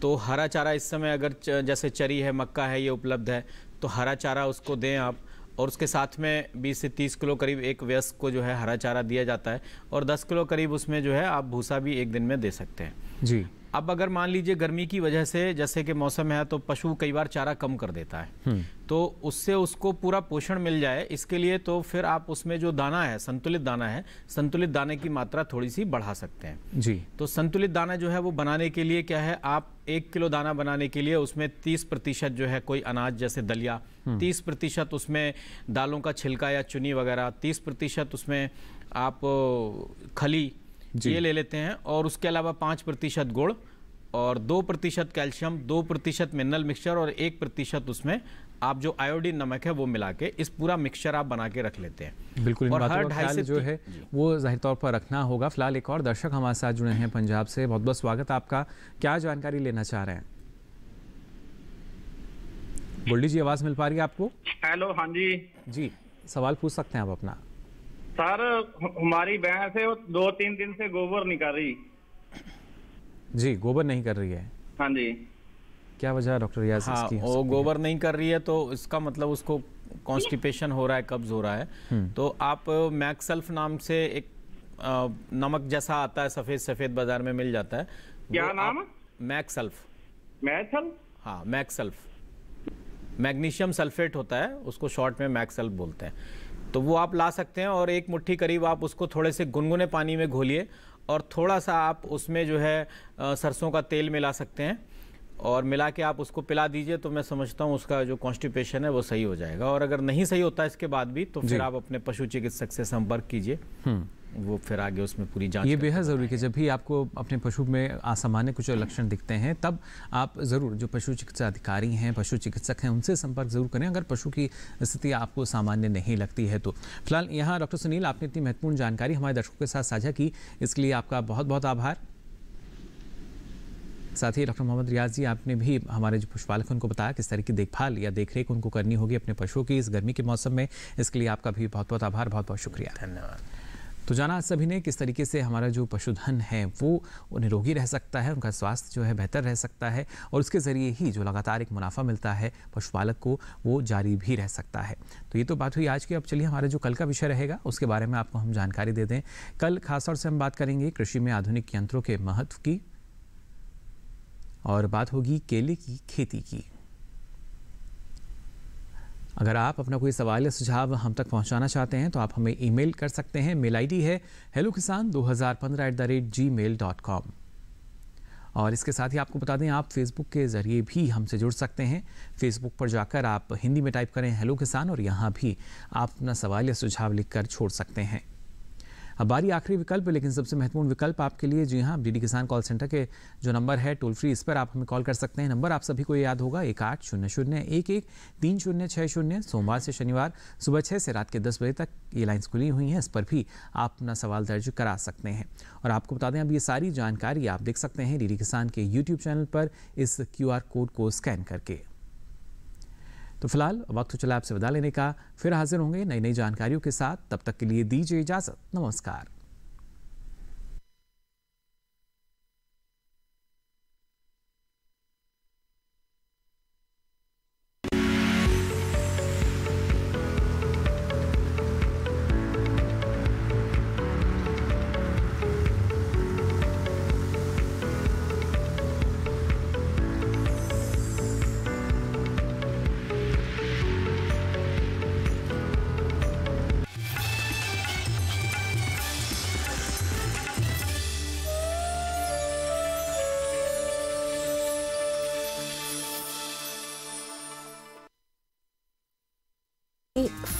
तो हरा चारा इस समय अगर जैसे चरी है, मक्का है, ये उपलब्ध है तो हरा चारा उसको दें आप और उसके साथ में 20 से 30 किलो करीब एक वयस्क को जो है हरा चारा दिया जाता है और 10 किलो करीब उसमें जो है आप भूसा भी एक दिन में दे सकते हैं जी। अब अगर मान लीजिए गर्मी की वजह से जैसे कि मौसम है तो पशु कई बार चारा कम कर देता है तो उससे उसको पूरा पोषण मिल जाए इसके लिए तो फिर आप उसमें जो दाना है, संतुलित दाना है, संतुलित दाने की मात्रा थोड़ी सी बढ़ा सकते हैं जी। तो संतुलित दाना जो है वो बनाने के लिए क्या है, आप 1 किलो दाना बनाने के लिए उसमें 30% जो है कोई अनाज जैसे दलिया, 30% उसमें दालों का छिलका या चुनी वगैरह, 30% उसमें आप खली ये ले लेते हैं और उसके अलावा 5% गुड़ और 2% कैल्शियम, 2% मिनरल मिक्सचर और 1% उसमें आप जो आयोडीन नमक है वो मिला के इस पूरा मिक्सचर आप बना के रख लेते हैं। बिल्कुल, और हर 2.5 जो है वो जाहिर तौर पर रखना होगा। फिलहाल एक और दर्शक हमारे साथ जुड़े हैं पंजाब से, बहुत बहुत स्वागत आपका। क्या जानकारी लेना चाह रहे हैं? गोल्डी जी, आवाज मिल पा रही है आपको? हेलो, हाँ जी जी। सवाल पूछ सकते हैं आप अपना। सर हमारी भैंस है वो 2-3 दिन से गोबर नहीं कर रही। जी, गोबर नहीं कर रही है। हाँ जी। क्या वजह है डॉक्टर रियाज? हाँ, वो गोबर नहीं कर रही है तो इसका मतलब उसको कॉन्स्टिपेशन हो रहा है, कब्ज हो रहा है। तो आप मैक्सल्फ नाम से एक नमक जैसा आता है, सफेद सफेद बाजार में मिल जाता है। क्या नाम? मैक्सल्फ। मैक्सल्फ? हाँ, मैक्सल्फ। मैग्नीशियम सल्फेट होता है, उसको शॉर्ट में मैक्सल्फ बोलते हैं। तो वो आप ला सकते हैं और 1 मुट्ठी करीब आप उसको थोड़े से गुनगुने पानी में घोलिए और थोड़ा सा आप उसमें जो है सरसों का तेल मिला सकते हैं और मिला के आप उसको पिला दीजिए। तो मैं समझता हूँ उसका जो कॉन्स्टिपेशन है वो सही हो जाएगा। और अगर नहीं सही होता इसके बाद भी तो फिर आप अपने पशु चिकित्सक से संपर्क कीजिए, वो फिर आगे उसमें पूरी जांच। ये बेहद ज़रूरी है कि जब भी आपको अपने पशु में असामान्य कुछ लक्षण दिखते हैं तब आप ज़रूर जो पशु चिकित्सा अधिकारी हैं, पशु चिकित्सक हैं, उनसे संपर्क ज़रूर करें अगर पशु की स्थिति आपको सामान्य नहीं लगती है तो। फिलहाल यहाँ डॉक्टर सुनील, आपने इतनी महत्वपूर्ण जानकारी हमारे दर्शकों के साथ साझा की, इसके लिए आपका बहुत बहुत आभार। साथ ही डॉक्टर मोहम्मद रियाज जी, आपने भी हमारे जो पशुपालक हैं उनको बताया किस तरह की देखभाल या देखरेख उनको करनी होगी अपने पशुओं की इस गर्मी के मौसम में। इसके लिए आपका भी बहुत बहुत आभार, बहुत बहुत शुक्रिया, धन्यवाद। तो जाना सभी ने किस तरीके से हमारा जो पशुधन है वो निरोगी रह सकता है, उनका स्वास्थ्य जो है बेहतर रह सकता है और उसके ज़रिए ही जो लगातार एक मुनाफा मिलता है पशुपालक को वो जारी भी रह सकता है। तो ये तो बात हुई आज की। अब चलिए हमारा जो कल का विषय रहेगा उसके बारे में आपको हम जानकारी दे दें। कल खासतौर से हम बात करेंगे कृषि में आधुनिक यंत्रों के महत्व की और बात होगी केले की खेती की। अगर आप अपना कोई सवाल या सुझाव हम तक पहुंचाना चाहते हैं तो आप हमें ईमेल कर सकते हैं। मेल आईडी है hellokisan2015@gmail.com। और इसके साथ ही आपको बता दें आप फेसबुक के ज़रिए भी हमसे जुड़ सकते हैं। फेसबुक पर जाकर आप हिंदी में टाइप करें हेलो किसान और यहाँ भी आप अपना सवाल या सुझाव लिखकर छोड़ सकते हैं। अब बारी आखिरी विकल्प, लेकिन सबसे महत्वपूर्ण विकल्प आपके लिए। जी हाँ, डीडी किसान कॉल सेंटर के जो नंबर है टोल फ्री, इस पर आप हमें कॉल कर सकते हैं। नंबर आप सभी को याद होगा 1800-11-3060। सोमवार से शनिवार सुबह 6 से रात के 10 बजे तक ये लाइन्स खुली हुई हैं। इस पर भी आप अपना सवाल दर्ज करा सकते हैं। और आपको बता दें अब ये सारी जानकारी आप देख सकते हैं डीडी किसान के यूट्यूब चैनल पर इस QR कोड को स्कैन करके। तो फिलहाल वक्त चला आपसे विदा लेने का, फिर हाजिर होंगे नई नई जानकारियों के साथ। तब तक के लिए दीजिए इजाजत, नमस्कार।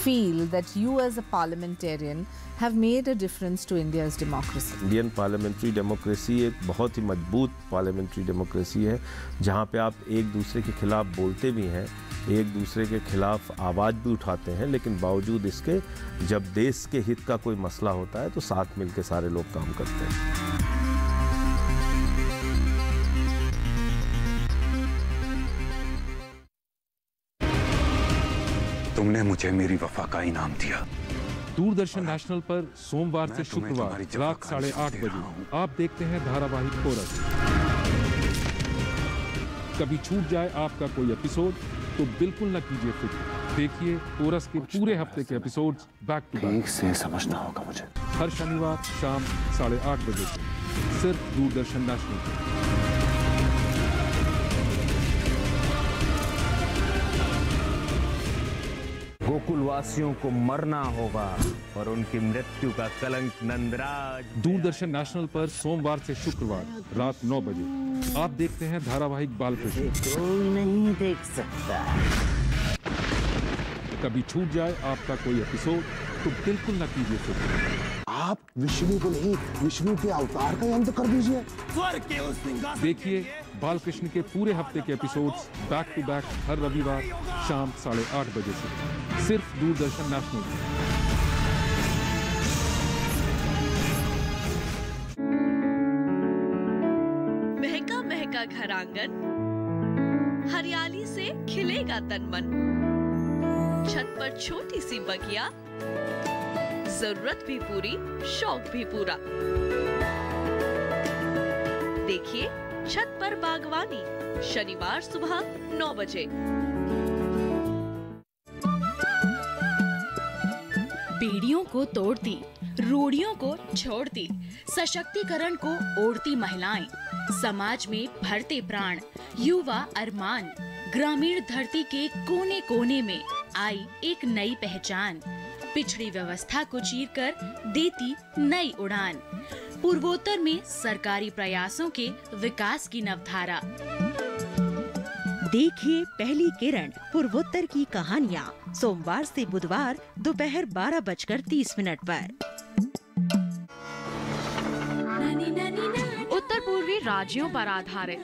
feel that you as a parliamentarian have made a difference to India's democracy? Indian parliamentary democracy एक बहुत ही मजबूत पार्लियामेंट्री डेमोक्रेसी है, जहाँ पे आप एक दूसरे के खिलाफ बोलते भी हैं, एक दूसरे के खिलाफ आवाज़ भी उठाते हैं, लेकिन बावजूद इसके जब देश के हित का कोई मसला होता है तो साथ मिलकर सारे लोग काम करते हैं। तुमने मुझे मेरी वफा का इनाम दिया। दूरदर्शन नेशनल पर सोमवार से शुक्रवार रात 8:30 बजे आप देखते हैं धारावाहिक कोरस। कभी छूट जाए आपका कोई एपिसोड तो बिल्कुल न कीजिए फिक्र, देखिए कोरस के पूरे हफ्ते के एपिसोड्स बैक टू बैक। ठीक से समझना होगा मुझे। हर शनिवार शाम 8:30 बजे से सिर्फ दूरदर्शन नेशनल पर। गोकुल वासियों को मरना होगा और उनकी मृत्यु का कलंक नंदराज। दूरदर्शन नेशनल पर सोमवार से शुक्रवार रात 9 बजे आप देखते हैं धारावाहिक बालकृष्ण। कोई नहीं देख सकता। कभी छूट जाए आपका कोई एपिसोड तो बिल्कुल न कीजिए फिक्र, आप विष्णु को नहीं विष्णु के अवतार का अंत कर दीजिए। देखिए बालकृष्ण के पूरे हफ्ते के एपिसोड्स बैक टू बैक हर रविवार शाम 8:30 बजे से सिर्फ दूरदर्शन नेशनल। महका महका घर आंगन, हरियाली से खिलेगा तन मन। छत पर छोटी सी बगिया, जरूरत भी पूरी, शौक भी पूरा। देखिए छत पर बागवानी, शनिवार सुबह 9 बजे। बेड़ियों को तोड़ती, रूढ़ियों को छोड़ती, सशक्तिकरण को ओढ़ती महिलाएं, समाज में भरते प्राण, युवा अरमान, ग्रामीण धरती के कोने कोने में आई एक नई पहचान, पिछड़ी व्यवस्था को चीरकर देती नई उड़ान, पूर्वोत्तर में सरकारी प्रयासों के विकास की नवधारा। देखिए पहली किरण पूर्वोत्तर की कहानियाँ, सोमवार से बुधवार दोपहर 12:30 पर। उत्तर पूर्वी राज्यों पर आधारित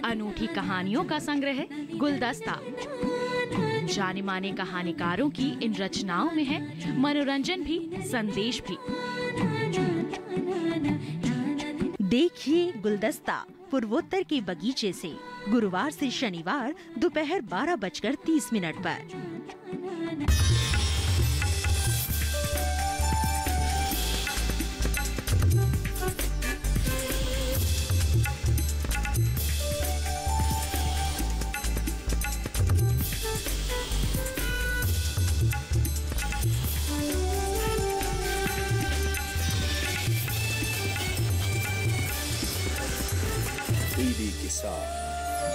अनूठी कहानियों का संग्रह गुलदस्ता। जाने माने कहानीकारों की इन रचनाओं में है मनोरंजन भी, संदेश भी। देखिए गुलदस्ता पूर्वोत्तर के बगीचे से गुरुवार से शनिवार दोपहर 12:30 पर। टीवी के साथ